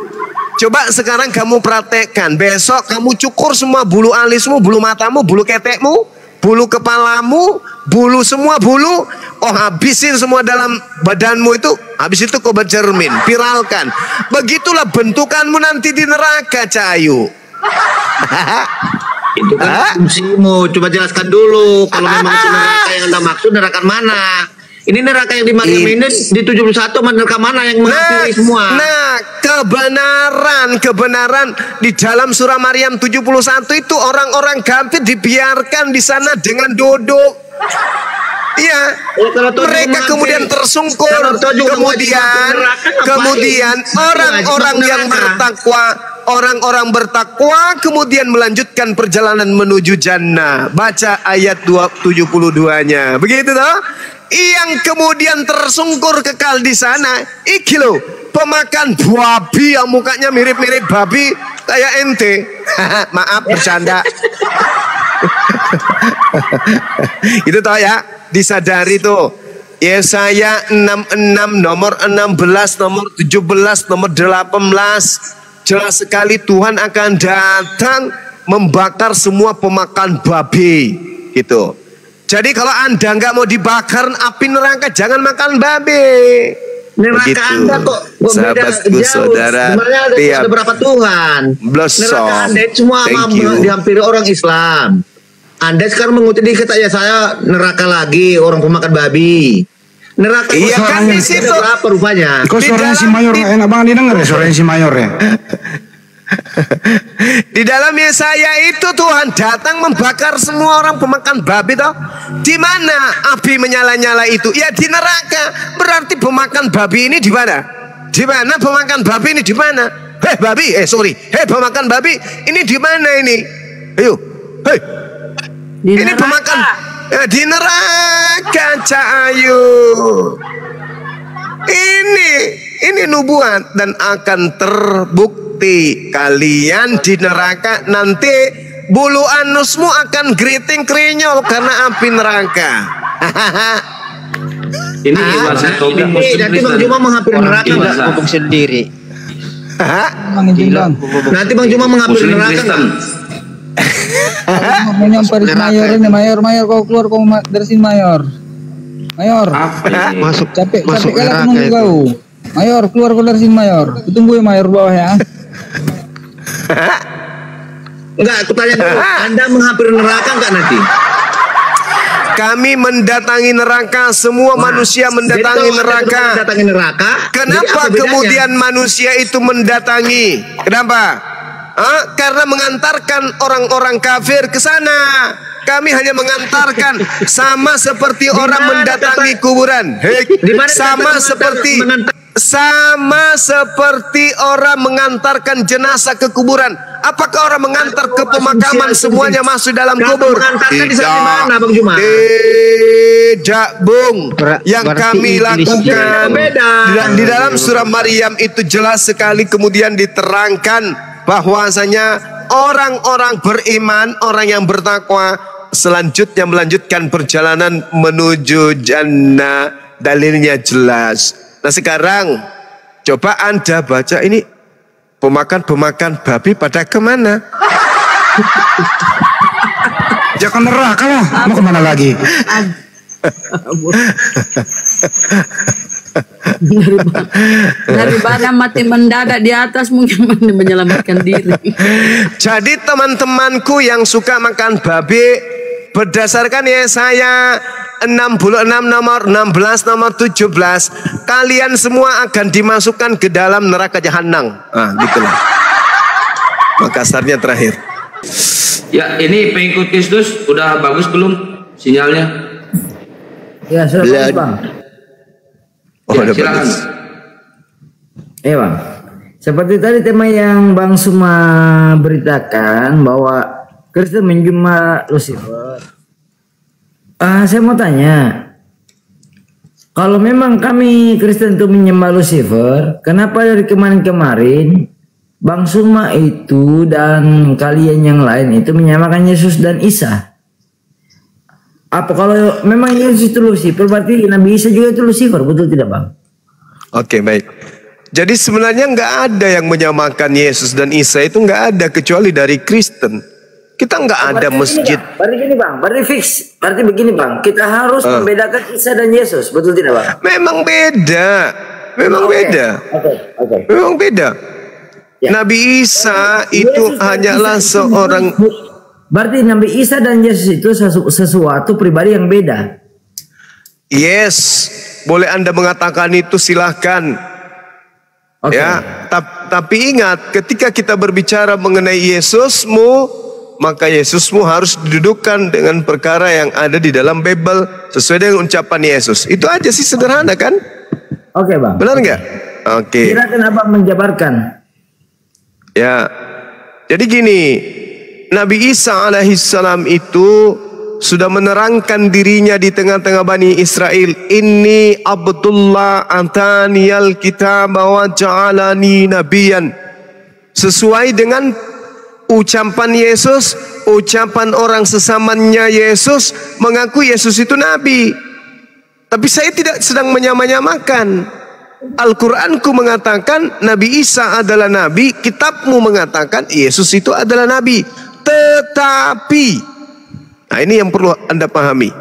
Coba sekarang kamu praktekkan. Besok kamu cukur semua bulu alismu, bulu matamu, bulu ketekmu, bulu kepalamu, bulu semua bulu, oh habisin semua dalam badanmu itu, habis itu kau bercermin, viralkan. Begitulah bentukanmu nanti di neraka, Cahayu. Itu kan fungsimu. Coba jelaskan dulu. Kalau memang itu neraka yang Anda maksud, neraka mana? Ini neraka yang di Maryam ini di 71 neraka mana yang menghampiri semua? Nah, kebenaran di dalam surah Maryam 71 itu orang-orang kafir dibiarkan di sana dengan duduk. Iya, mereka kemudian tersungkur, kemudian orang-orang yang orang-orang bertakwa kemudian melanjutkan perjalanan menuju jannah. Baca ayat 72-nya. Begitu toh? Yang kemudian tersungkur kekal di sana, iki loh, pemakan babi yang mukanya mirip-mirip babi kayak ente. Maaf bercanda. Itu toh ya, disadari tuh. Yesaya 66 nomor 16, nomor 17, nomor 18. Jelas sekali Tuhan akan datang membakar semua pemakan babi gitu. Jadi kalau Anda nggak mau dibakar api neraka, jangan makan babi. Neraka Anda kok sahabatku, saudara. Sebenarnya ada berapa Tuhan? Neraka Anda semua dihampiri orang Islam. Anda sekarang mengutip dikit aja, saya neraka lagi orang pemakan babi. Neraka iya kan di situ berapa rupanya? Kok suaranya si Mayor enak banget didengar ya, suaranya si Mayor ya. Di dalam Yesaya itu Tuhan datang membakar semua orang pemakan babi toh. Di mana api menyala-nyala itu? Ya di neraka. Berarti pemakan babi ini di mana? Di mana pemakan babi ini di mana? Hei babi, hei pemakan babi ini di mana ini? Ayo, hei. Ini pemakan di neraka, Cahayu. Ini nubuat dan akan terbukti kalian di neraka nanti bulu anusmu akan geriting krinyol karena api neraka. Ini bahasa topik nanti Bang Juma menghampiri neraka nggak ngomong sendiri. Nanti Bang Juma menghampiri neraka. Mau nyamperin Mayor ini, Mayor kau keluar kau dari sini Mayor. Masuk capek kali aku nunggu kau. Mayor keluar kau dari sini Mayor. Tunggu ya Mayor bawah ya. Enggak, aku tanya dulu. Anda menghampiri neraka enggak nanti? Kami mendatangi neraka, semua manusia mendatangi neraka. Kenapa kemudian manusia itu mendatangi? Kenapa? Karena mengantarkan orang-orang kafir ke sana. Kami hanya mengantarkan sama seperti orang mendatangi kuburan. Sama seperti orang mengantarkan jenazah ke kuburan. Apakah orang mengantar ke pemakaman semuanya masuk dalam kubur? Tidak, Bung. Yang kami lakukan di dalam surah Maryam itu jelas sekali kemudian diterangkan bahwasanya orang-orang beriman, orang yang bertakwa selanjutnya melanjutkan perjalanan menuju jannah. Dalilnya jelas. Nah sekarang coba Anda baca ini, pemakan babi pada kemana? Jangan neraka lah, mau kemana lagi? Daripada mati mendadak di atas, mungkin menyelamatkan diri. Jadi teman-temanku yang suka makan babi, berdasarkan Yesaya 66 nomor 16 nomor 17, kalian semua akan dimasukkan ke dalam neraka jahanam. Gitulah. Makasarnya terakhir. Ya, ini pengikut Kristus udah bagus belum sinyalnya? Ya, sudah bagus, Bang. Oh, ya, silakan. Bang. Seperti tadi tema yang Bang Suma beritakan bahwa Kristen menyembah Lucifer. Saya mau tanya, kalau memang kami Kristen itu menyembah Lucifer, kenapa dari kemarin-kemarin Bang Suma itu dan kalian yang lain itu menyamakan Yesus dan Isa? Apa kalau memang Yesus itu Lucifer, berarti Nabi Isa juga itu Lucifer, betul tidak Bang? Oke, baik. Jadi sebenarnya nggak ada yang menyamakan Yesus dan Isa, itu nggak ada kecuali dari Kristen. Kita nggak ada masjid. Berarti gini bang, berarti fix. Berarti begini bang, kita harus membedakan Isa dan Yesus, betul tidak bang? Memang beda, memang beda. Memang beda. Ya. Nabi Isa itu hanyalah seorang. Berarti Nabi Isa dan Yesus itu sesuatu pribadi yang beda. Yes, boleh Anda mengatakan itu silahkan. Ya, tapi ingat, ketika kita berbicara mengenai Yesusmu, maka Yesusmu harus didudukkan dengan perkara yang ada di dalam Bible sesuai dengan ucapan Yesus. Itu aja sih, sederhana kan? Oke bang. Benar nggak? Oke. Kira kenapa menjabarkan? Ya, jadi gini, Nabi Isa alaihissalam itu sudah menerangkan dirinya di tengah-tengah Bani Israel. Inni Abdullah ataniyal kitab wa ja'alani nabiyan. Sesuai dengan ucapan Yesus, ucapan orang sesamanya Yesus, mengaku Yesus itu nabi. Tapi saya tidak sedang menyamanyamakan. Al-Quranku mengatakan Nabi Isa adalah nabi, kitabmu mengatakan Yesus itu adalah nabi. Tetapi, nah ini yang perlu Anda pahami,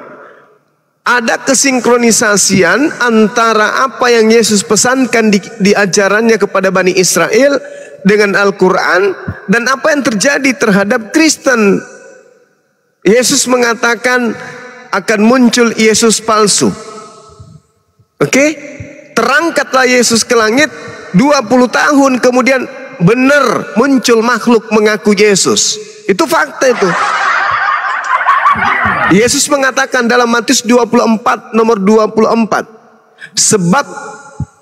ada kesinkronisasian antara apa yang Yesus pesankan di ajarannya kepada Bani Israel dengan Al-Quran dan apa yang terjadi terhadap Kristen. Yesus mengatakan akan muncul Yesus palsu. Oke? Terangkatlah Yesus ke langit, 20 tahun kemudian benar muncul makhluk mengaku Yesus. Itu fakta itu. Yesus mengatakan dalam Matius 24 nomor 24, sebab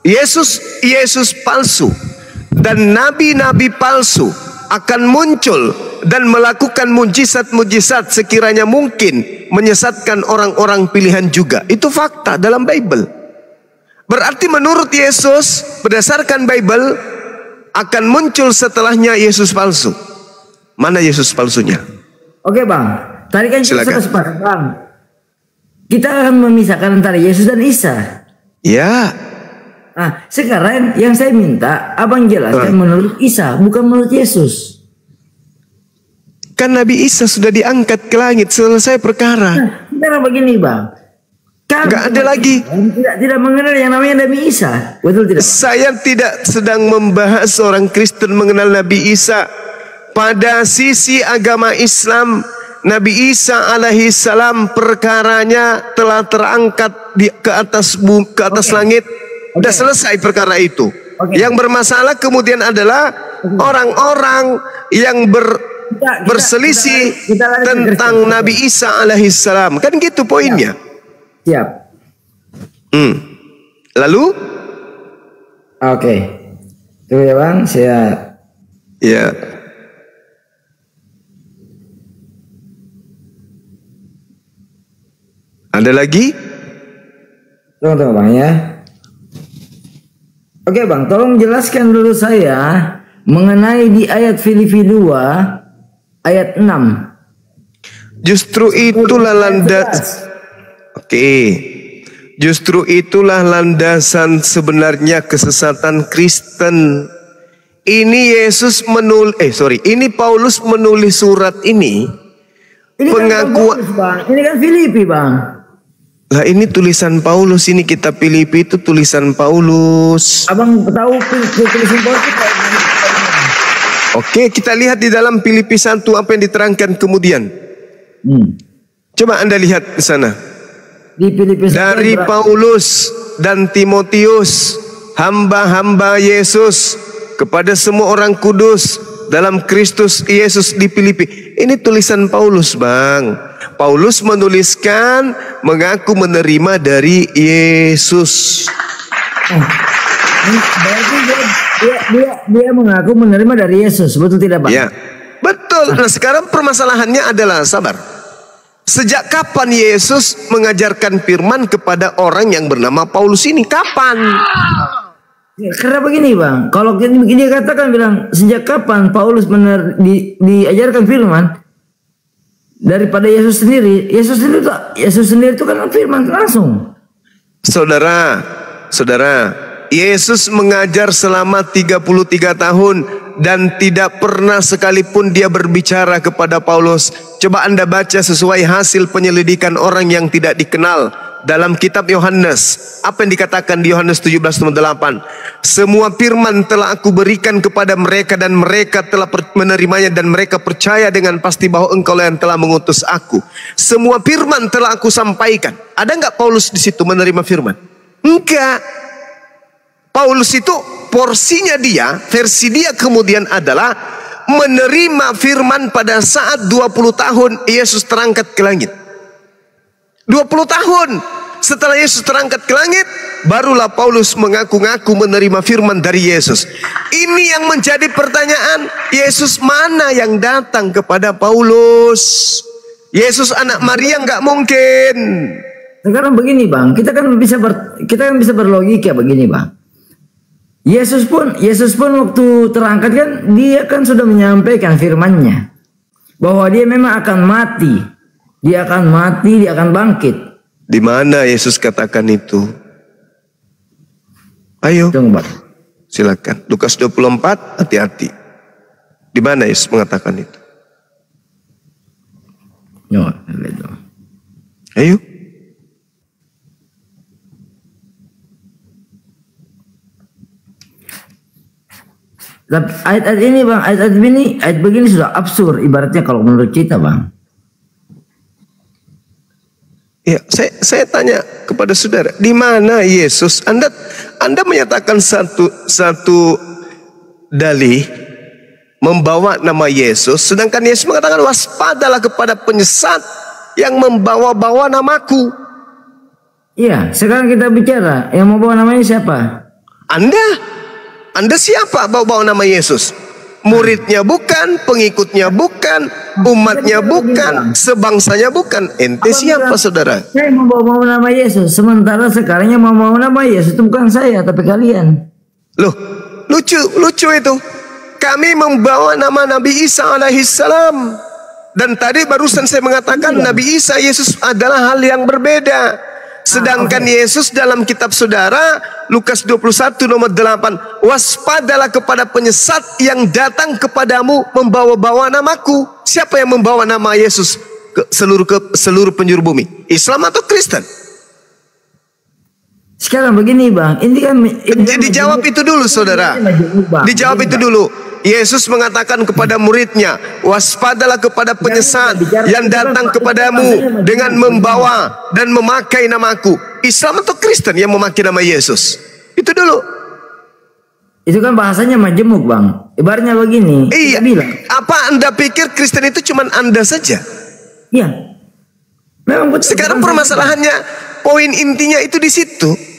Yesus palsu dan nabi-nabi palsu akan muncul dan melakukan mujizat-mujizat sekiranya mungkin menyesatkan orang-orang pilihan juga. Itu fakta dalam Bible. Berarti menurut Yesus berdasarkan Bible akan muncul setelahnya Yesus palsu. Mana Yesus palsunya? Oke bang, tadi kan kita sudah sepakat bang. Kita akan memisahkan antara Yesus dan Isa. Ya. Nah, sekarang yang saya minta abang jelaskan menurut Isa, bukan menurut Yesus. Kan Nabi Isa sudah diangkat ke langit, selesai perkara. Nah, sekarang begini bang, nggak ada lagi. Tidak mengenal yang namanya Nabi Isa, betul tidak? Saya tidak sedang membahas orang Kristen mengenal Nabi Isa. Pada sisi agama Islam, Nabi Isa alaihissalam perkaranya telah terangkat ke atas langit. Sudah selesai perkara itu. Yang bermasalah kemudian adalah orang-orang yang berselisih tentang Nabi Isa alaihissalam. Kan gitu poinnya. Siap. Lalu? Oke. Tunggu ya bang, saya. Ya. Ada lagi? Tunggu bang ya. Oke bang, tolong jelaskan dulu saya mengenai di ayat Filipi 2 ayat 6. Justru itulah landasan. Oke. Justru itulah landasan sebenarnya kesesatan Kristen. Ini ini Paulus menulis surat ini. Pengakuan. Ini kan Filipi bang. Lah ini tulisan Paulus, ini kitab Filipi itu tulisan Paulus. Abang tahu tulisan Paulus itu? Oke, kita lihat di dalam Filipi 1 apa yang diterangkan kemudian. Coba Anda lihat di sana. Di Filipi 1 dari Paulus dan Timotius, hamba-hamba Yesus, kepada semua orang kudus dalam Kristus Yesus di Filipi. Ini tulisan Paulus, bang. Paulus menuliskan mengaku menerima dari Yesus. Berarti dia mengaku menerima dari Yesus, betul tidak, Pak? Ya, betul. Nah, sekarang permasalahannya adalah sabar. Sejak kapan Yesus mengajarkan firman kepada orang yang bernama Paulus ini? Kapan? Ya, karena begini, Bang. Kalau dia katakan bilang sejak kapan Paulus diajarkan firman daripada Yesus sendiri. Yesus sendiri itu kan firman langsung. Saudara, Yesus mengajar selama 33 tahun dan tidak pernah sekalipun dia berbicara kepada Paulus. Coba Anda baca sesuai hasil penyelidikan orang yang tidak dikenal dalam kitab Yohanes. Apa yang dikatakan di Yohanes 17:8? Semua firman telah aku berikan kepada mereka dan mereka telah menerimanya dan mereka percaya dengan pasti bahwa engkau yang telah mengutus aku. Semua firman telah aku sampaikan. Ada enggak Paulus di situ menerima firman? Enggak. Paulus itu porsinya dia, versi dia kemudian adalah menerima firman pada saat 20 tahun Yesus terangkat ke langit. 20 tahun setelah Yesus terangkat ke langit, barulah Paulus mengaku-ngaku menerima firman dari Yesus. Ini yang menjadi pertanyaan, Yesus mana yang datang kepada Paulus? Yesus anak Maria nggak mungkin. Sekarang begini bang, kita kan bisa berlogika begini bang. Yesus pun waktu terangkat kan dia kan sudah menyampaikan firman-Nya bahwa dia memang akan mati. Dia akan mati, dia akan bangkit. Di mana Yesus katakan itu? Ayo. Coba. Silakan. Lukas 24, hati-hati. Di mana Yesus mengatakan itu? Ayo. Ayat ini bang, ayat begini sudah absurd ibaratnya kalau menurut kita bang. Ya, saya tanya kepada saudara, di mana Yesus? Anda menyatakan satu dalih membawa nama Yesus, sedangkan Yesus mengatakan waspadalah kepada penyesat yang membawa-bawa namaku. Iya, sekarang kita bicara yang membawa namanya siapa? Anda siapa bawa-bawa nama Yesus? Muridnya bukan, pengikutnya bukan, umatnya bukan, sebangsanya bukan. Ente siapa saudara? Saya membawa nama Yesus. Sementara sekarang yang membawa nama Yesus itu bukan saya, tapi kalian. Loh, lucu itu. Kami membawa nama Nabi Isa alaihissalam. Dan tadi barusan saya mengatakan Nabi Isa Yesus adalah hal yang berbeda. Sedangkan Yesus dalam kitab saudara Lukas 21 nomor 8, waspadalah kepada penyesat yang datang kepadamu membawa-bawa namaku. Siapa yang membawa nama Yesus ke seluruh penjuru bumi? Islam atau Kristen? Sekarang begini bang, ini kan dijawab itu dulu saudara. Dijawab itu dulu. Yesus mengatakan kepada muridnya, waspadalah kepada penyesat yang datang kepadamu dengan membawa dan memakai namaku. Islam atau Kristen yang memakai nama Yesus? Itu dulu. Itu kan bahasanya majemuk bang. Ibaratnya begini. Iya. Apa Anda pikir Kristen itu cuman Anda saja? Iya. Memang betul. Sekarang permasalahannya, poin intinya itu di situ.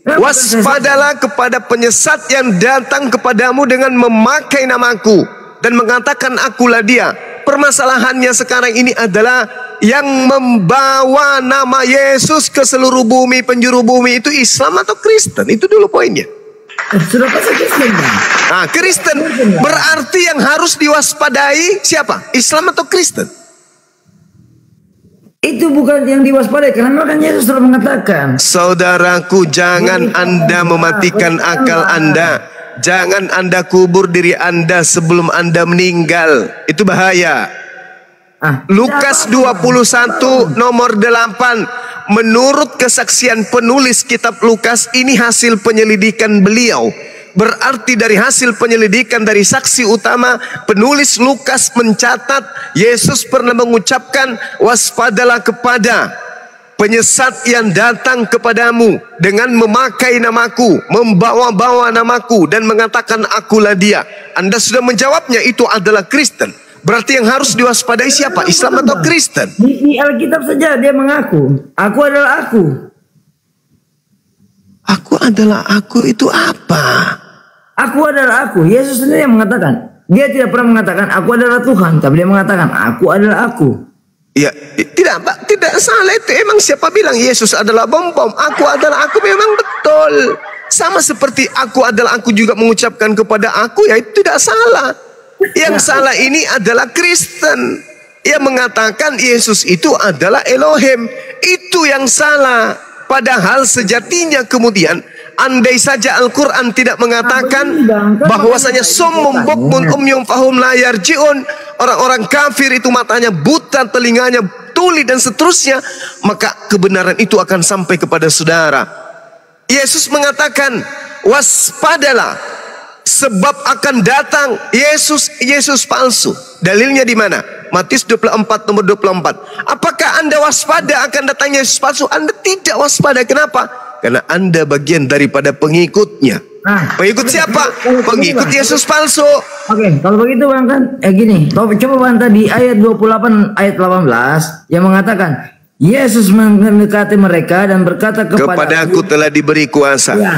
Waspadalah kepada penyesat yang datang kepadamu dengan memakai namaku dan mengatakan akulah dia. Permasalahannya sekarang ini adalah yang membawa nama Yesus ke seluruh bumi, penjuru bumi itu Islam atau Kristen? Itu dulu poinnya. Sudah pasti Kristen. Nah, Kristen berarti yang harus diwaspadai siapa? Islam atau Kristen? Itu bukan yang diwaspadai karena kan Yesus sudah mengatakan. Saudaraku, jangan Anda mematikan akal Anda. Jangan Anda kubur diri Anda sebelum Anda meninggal. Itu bahaya. Lukas 21 nomor 8. Menurut kesaksian penulis kitab Lukas, ini hasil penyelidikan beliau. Berarti dari hasil penyelidikan dari saksi utama, penulis Lukas mencatat Yesus pernah mengucapkan waspadalah kepada penyesat yang datang kepadamu dengan memakai namaku, membawa-bawa namaku dan mengatakan akulah dia. Anda sudah menjawabnya, itu adalah Kristen. Berarti yang harus diwaspadai siapa? Islam atau Kristen? Di Alkitab saja dia mengaku, aku adalah aku. Aku adalah aku itu apa? Aku adalah aku. Yesus sendiri yang mengatakan. Dia tidak pernah mengatakan aku adalah Tuhan, tapi dia mengatakan aku adalah aku. Ya, tidak Pak, tidak salah itu. Emang siapa bilang Yesus adalah bom-bom? Aku adalah aku, memang betul. Sama seperti aku adalah aku juga mengucapkan kepada aku, ya itu tidak salah. Yang salah ini adalah Kristen yang mengatakan Yesus itu adalah Elohim. Itu yang salah. Padahal sejatinya kemudian Andai saja Al-Quran tidak mengatakan bahwasanya summum bukmun umyum fahum la yarji'un, orang-orang kafir itu matanya buta, telinganya tuli dan seterusnya, maka kebenaran itu akan sampai kepada saudara. Yesus mengatakan, waspadalah, sebab akan datang Yesus palsu. Dalilnya di mana? Matius 24 nomor 24. Apakah Anda waspada akan datangnya Yesus palsu? Anda tidak waspada. Kenapa? Karena Anda bagian daripada pengikutnya. Pengikut siapa? Pengikut Yesus palsu. Oke, kalau begitu Bang kan gini, coba Bang tadi ayat 28 ayat 18 yang mengatakan Yesus mendekati mereka dan berkata kepada aku telah diberi kuasa. Ya.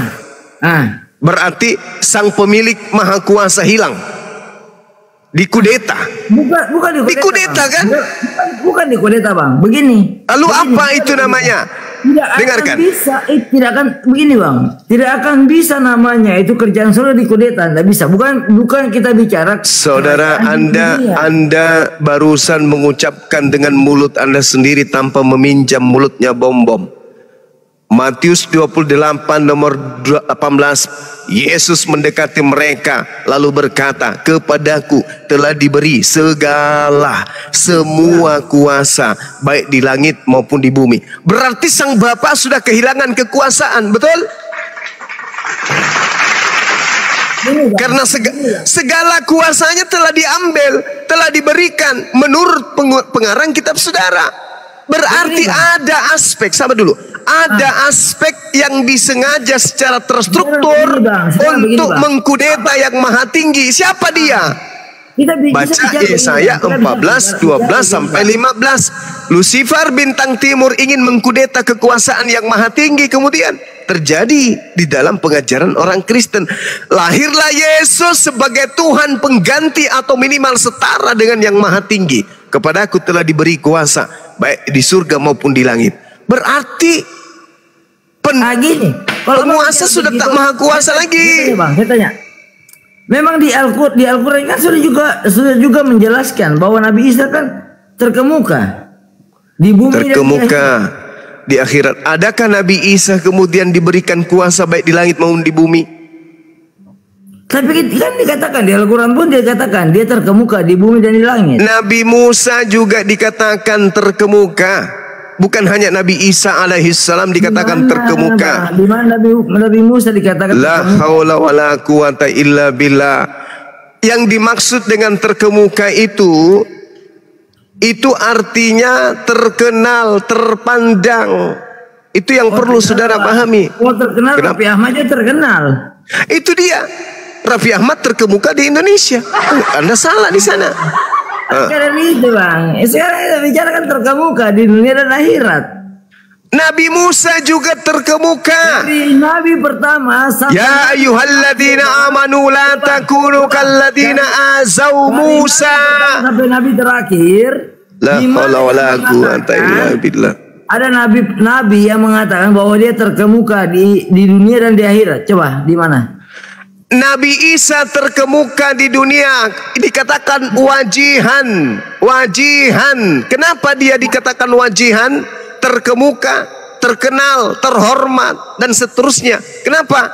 Berarti sang pemilik maha kuasa hilang. Dikudeta. Bukan dikudeta kan? Bukan dikudeta Bang. Begini. Lalu apa itu namanya? Dengarkan. Tidak akan begini Bang. Tidak akan bisa namanya itu kerjaan saudara dikudeta. Tidak bisa. Bukan kita bicara. Saudara Anda barusan mengucapkan dengan mulut Anda sendiri tanpa meminjam mulutnya bom-bom. Matius 28 nomor 18, Yesus mendekati mereka lalu berkata, kepadaku telah diberi semua kuasa baik di langit maupun di bumi. Berarti sang Bapa sudah kehilangan kekuasaan, betul? Karena segala kuasanya telah diambil, telah diberikan menurut pengarang kitab saudara. Berarti ada aspek, sabar dulu, ada aspek yang disengaja secara terstruktur untuk mengkudeta yang maha tinggi. Siapa dia? Baca Yesaya 14, 12 sampai 15. Lucifer bintang timur ingin mengkudeta kekuasaan yang maha tinggi, kemudian terjadi di dalam pengajaran orang Kristen. Lahirlah Yesus sebagai Tuhan pengganti atau minimal setara dengan yang maha tinggi. Kepadaku telah diberi kuasa baik di surga maupun di langit. Berarti penguasa sudah tak maha kuasa lagi. Bang, saya tanya. Memang di Al-Quran kan sudah juga menjelaskan bahwa Nabi Isa kan terkemuka di bumi, terkemuka di akhirat. Adakah Nabi Isa kemudian diberikan kuasa baik di langit maupun di bumi? Tapi kan dikatakan di Al-Quran pun dikatakan dia terkemuka di bumi dan di langit. Nabi Musa juga dikatakan terkemuka. Bukan hanya Nabi Isa alaihissalam dikatakan terkemuka. Di mana Nabi Musa dikatakan la haula wala quwata illa billah. Yang dimaksud dengan terkemuka itu artinya terkenal, terpandang. Itu yang perlu saudara pahami. Terkenal, Raffi Ahmad aja terkenal. Itu dia. Raffi Ahmad terkemuka di Indonesia. Anda salah di sana. Sekarang itu Bang. Sekarang kita bicara kan terkemuka di dunia dan akhirat. Nabi Musa juga terkemuka. Nabi pertama. Ya ayyuhalladzina amanu la takunu kalladzina azau Musa. Sampai Nabi terakhir. La haula wala quwata illa billah. Ada nabi yang mengatakan bahwa dia terkemuka di dunia dan di akhirat. Coba di mana? Nabi Isa terkemuka di dunia dikatakan wajihan. Kenapa dia dikatakan wajihan? Terkemuka, terkenal, terhormat dan seterusnya. Kenapa?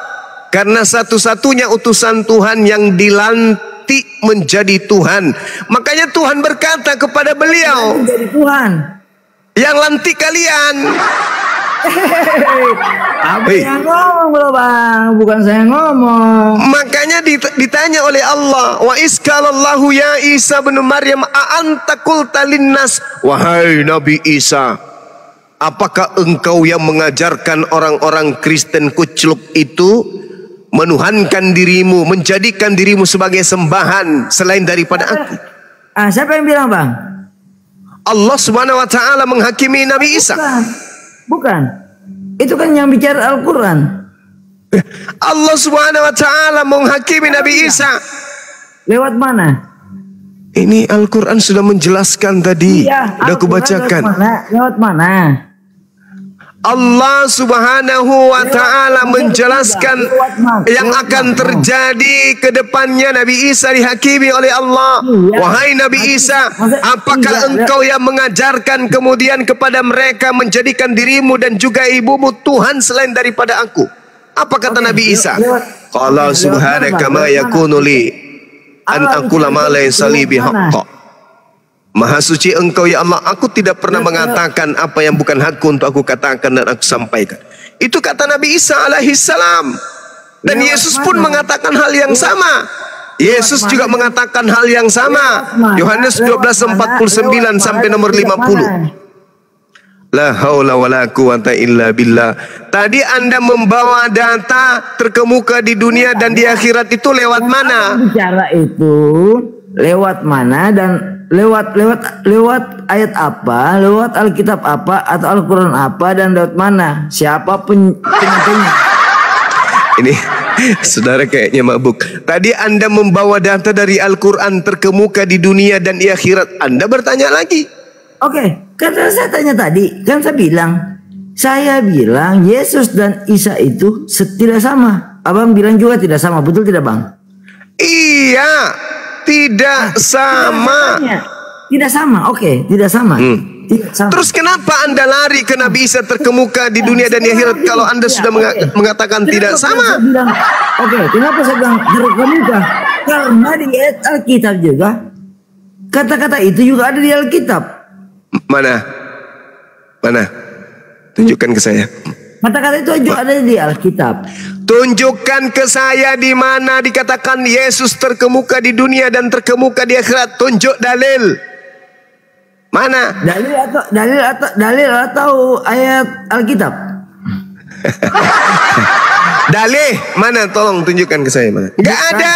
Karena satu-satunya utusan Tuhan yang dilantik menjadi Tuhan. Makanya Tuhan berkata kepada beliau, menjadi Tuhan. Yang lantik kalian. Apa yang ngomong loh Bang, bukan saya ngomong. Makanya ditanya oleh Allah, wa iskalallahu ya Isa bin Maryam a'anta qulta linnas, wahai Nabi Isa, apakah engkau yang mengajarkan orang-orang Kristen kucluk itu menuhankan dirimu, menjadikan dirimu sebagai sembahan selain daripada aku? Siapa yang bilang Bang? Allah Subhanahu wa taala menghakimi Nabi Isa. Bukan. Itu kan yang bicara Al-Quran. Allah Subhanahu wa taala menghakimi Nabi Isa. Lewat mana? Ini Al-Quran sudah menjelaskan tadi. Iya, sudah aku bacakan. Lewat mana? Allah Subhanahu wa taala menjelaskan yang akan terjadi ke depannya. Nabi Isa dihakimi oleh Allah. Wahai Nabi Isa, apakah engkau yang mengajarkan kemudian kepada mereka menjadikan dirimu dan juga ibumu Tuhan selain daripada aku? Apa kata Nabi Isa? Qala subhanaka ma yakunu li an aqula ma laysa li bihaqq. Maha suci Engkau ya Allah, aku tidak pernah mengatakan apa yang bukan hakku untuk aku katakan dan aku sampaikan. Itu kata Nabi Isa alaihi salam. Dan Yesus pun mengatakan hal yang sama. Yesus juga mengatakan hal yang sama. Yohanes 12:49 sampai nomor 50. La haula wala quwata illa billah. Tadi Anda membawa data terkemuka di dunia dan di akhirat itu lewat mana? Bicara itu lewat mana dan lewat ayat apa, lewat Alkitab apa atau Al-Qur'an apa dan lewat mana? Siapa penyampainya? Ini saudara kayaknya mabuk. Tadi Anda membawa data dari Al-Qur'an terkemuka di dunia dan di akhirat. Anda bertanya lagi. Oke, karena saya tanya tadi, kan saya bilang Yesus dan Isa itu tidak sama. Abang bilang juga tidak sama, betul tidak Bang? Iya, tidak sama. Tidak sama, oke, tidak sama. Tidak sama. Terus kenapa Anda lari ke Nabi Isa terkemuka di dunia dan di akhirat kalau Anda sudah mengatakan tidak sama? Kenapa saya bilang terkemuka? Karena di ayat Alkitab juga kata-kata itu juga ada di Alkitab. Mana? Tunjukkan ke saya. Kata-kata itu juga ada di Alkitab. Tunjukkan ke saya di mana dikatakan Yesus terkemuka di dunia dan terkemuka di akhirat. Tunjuk dalil. Mana? Dalil atau ayat Alkitab? Dalih mana? Tolong tunjukkan ke saya mana? Gak ada.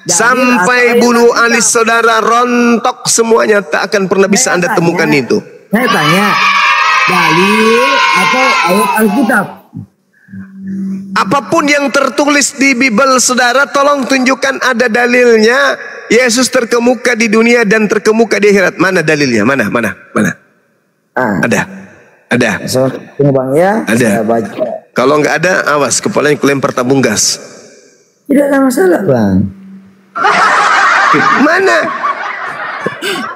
Sampai bulu alis saudara rontok semuanya, tak akan pernah bisa Anda temukan itu. Saya tanya, dalil atau ayat Alkitab? Apapun yang tertulis di Bible saudara, tolong tunjukkan ada dalilnya. Yesus terkemuka di dunia dan terkemuka di akhirat. Mana dalilnya? Mana? Ada. Tunggu Bang ya. Ada. Kalau nggak ada, awas kepalanya kulempar tabung gas. Tidak ada masalah Bang. Mana?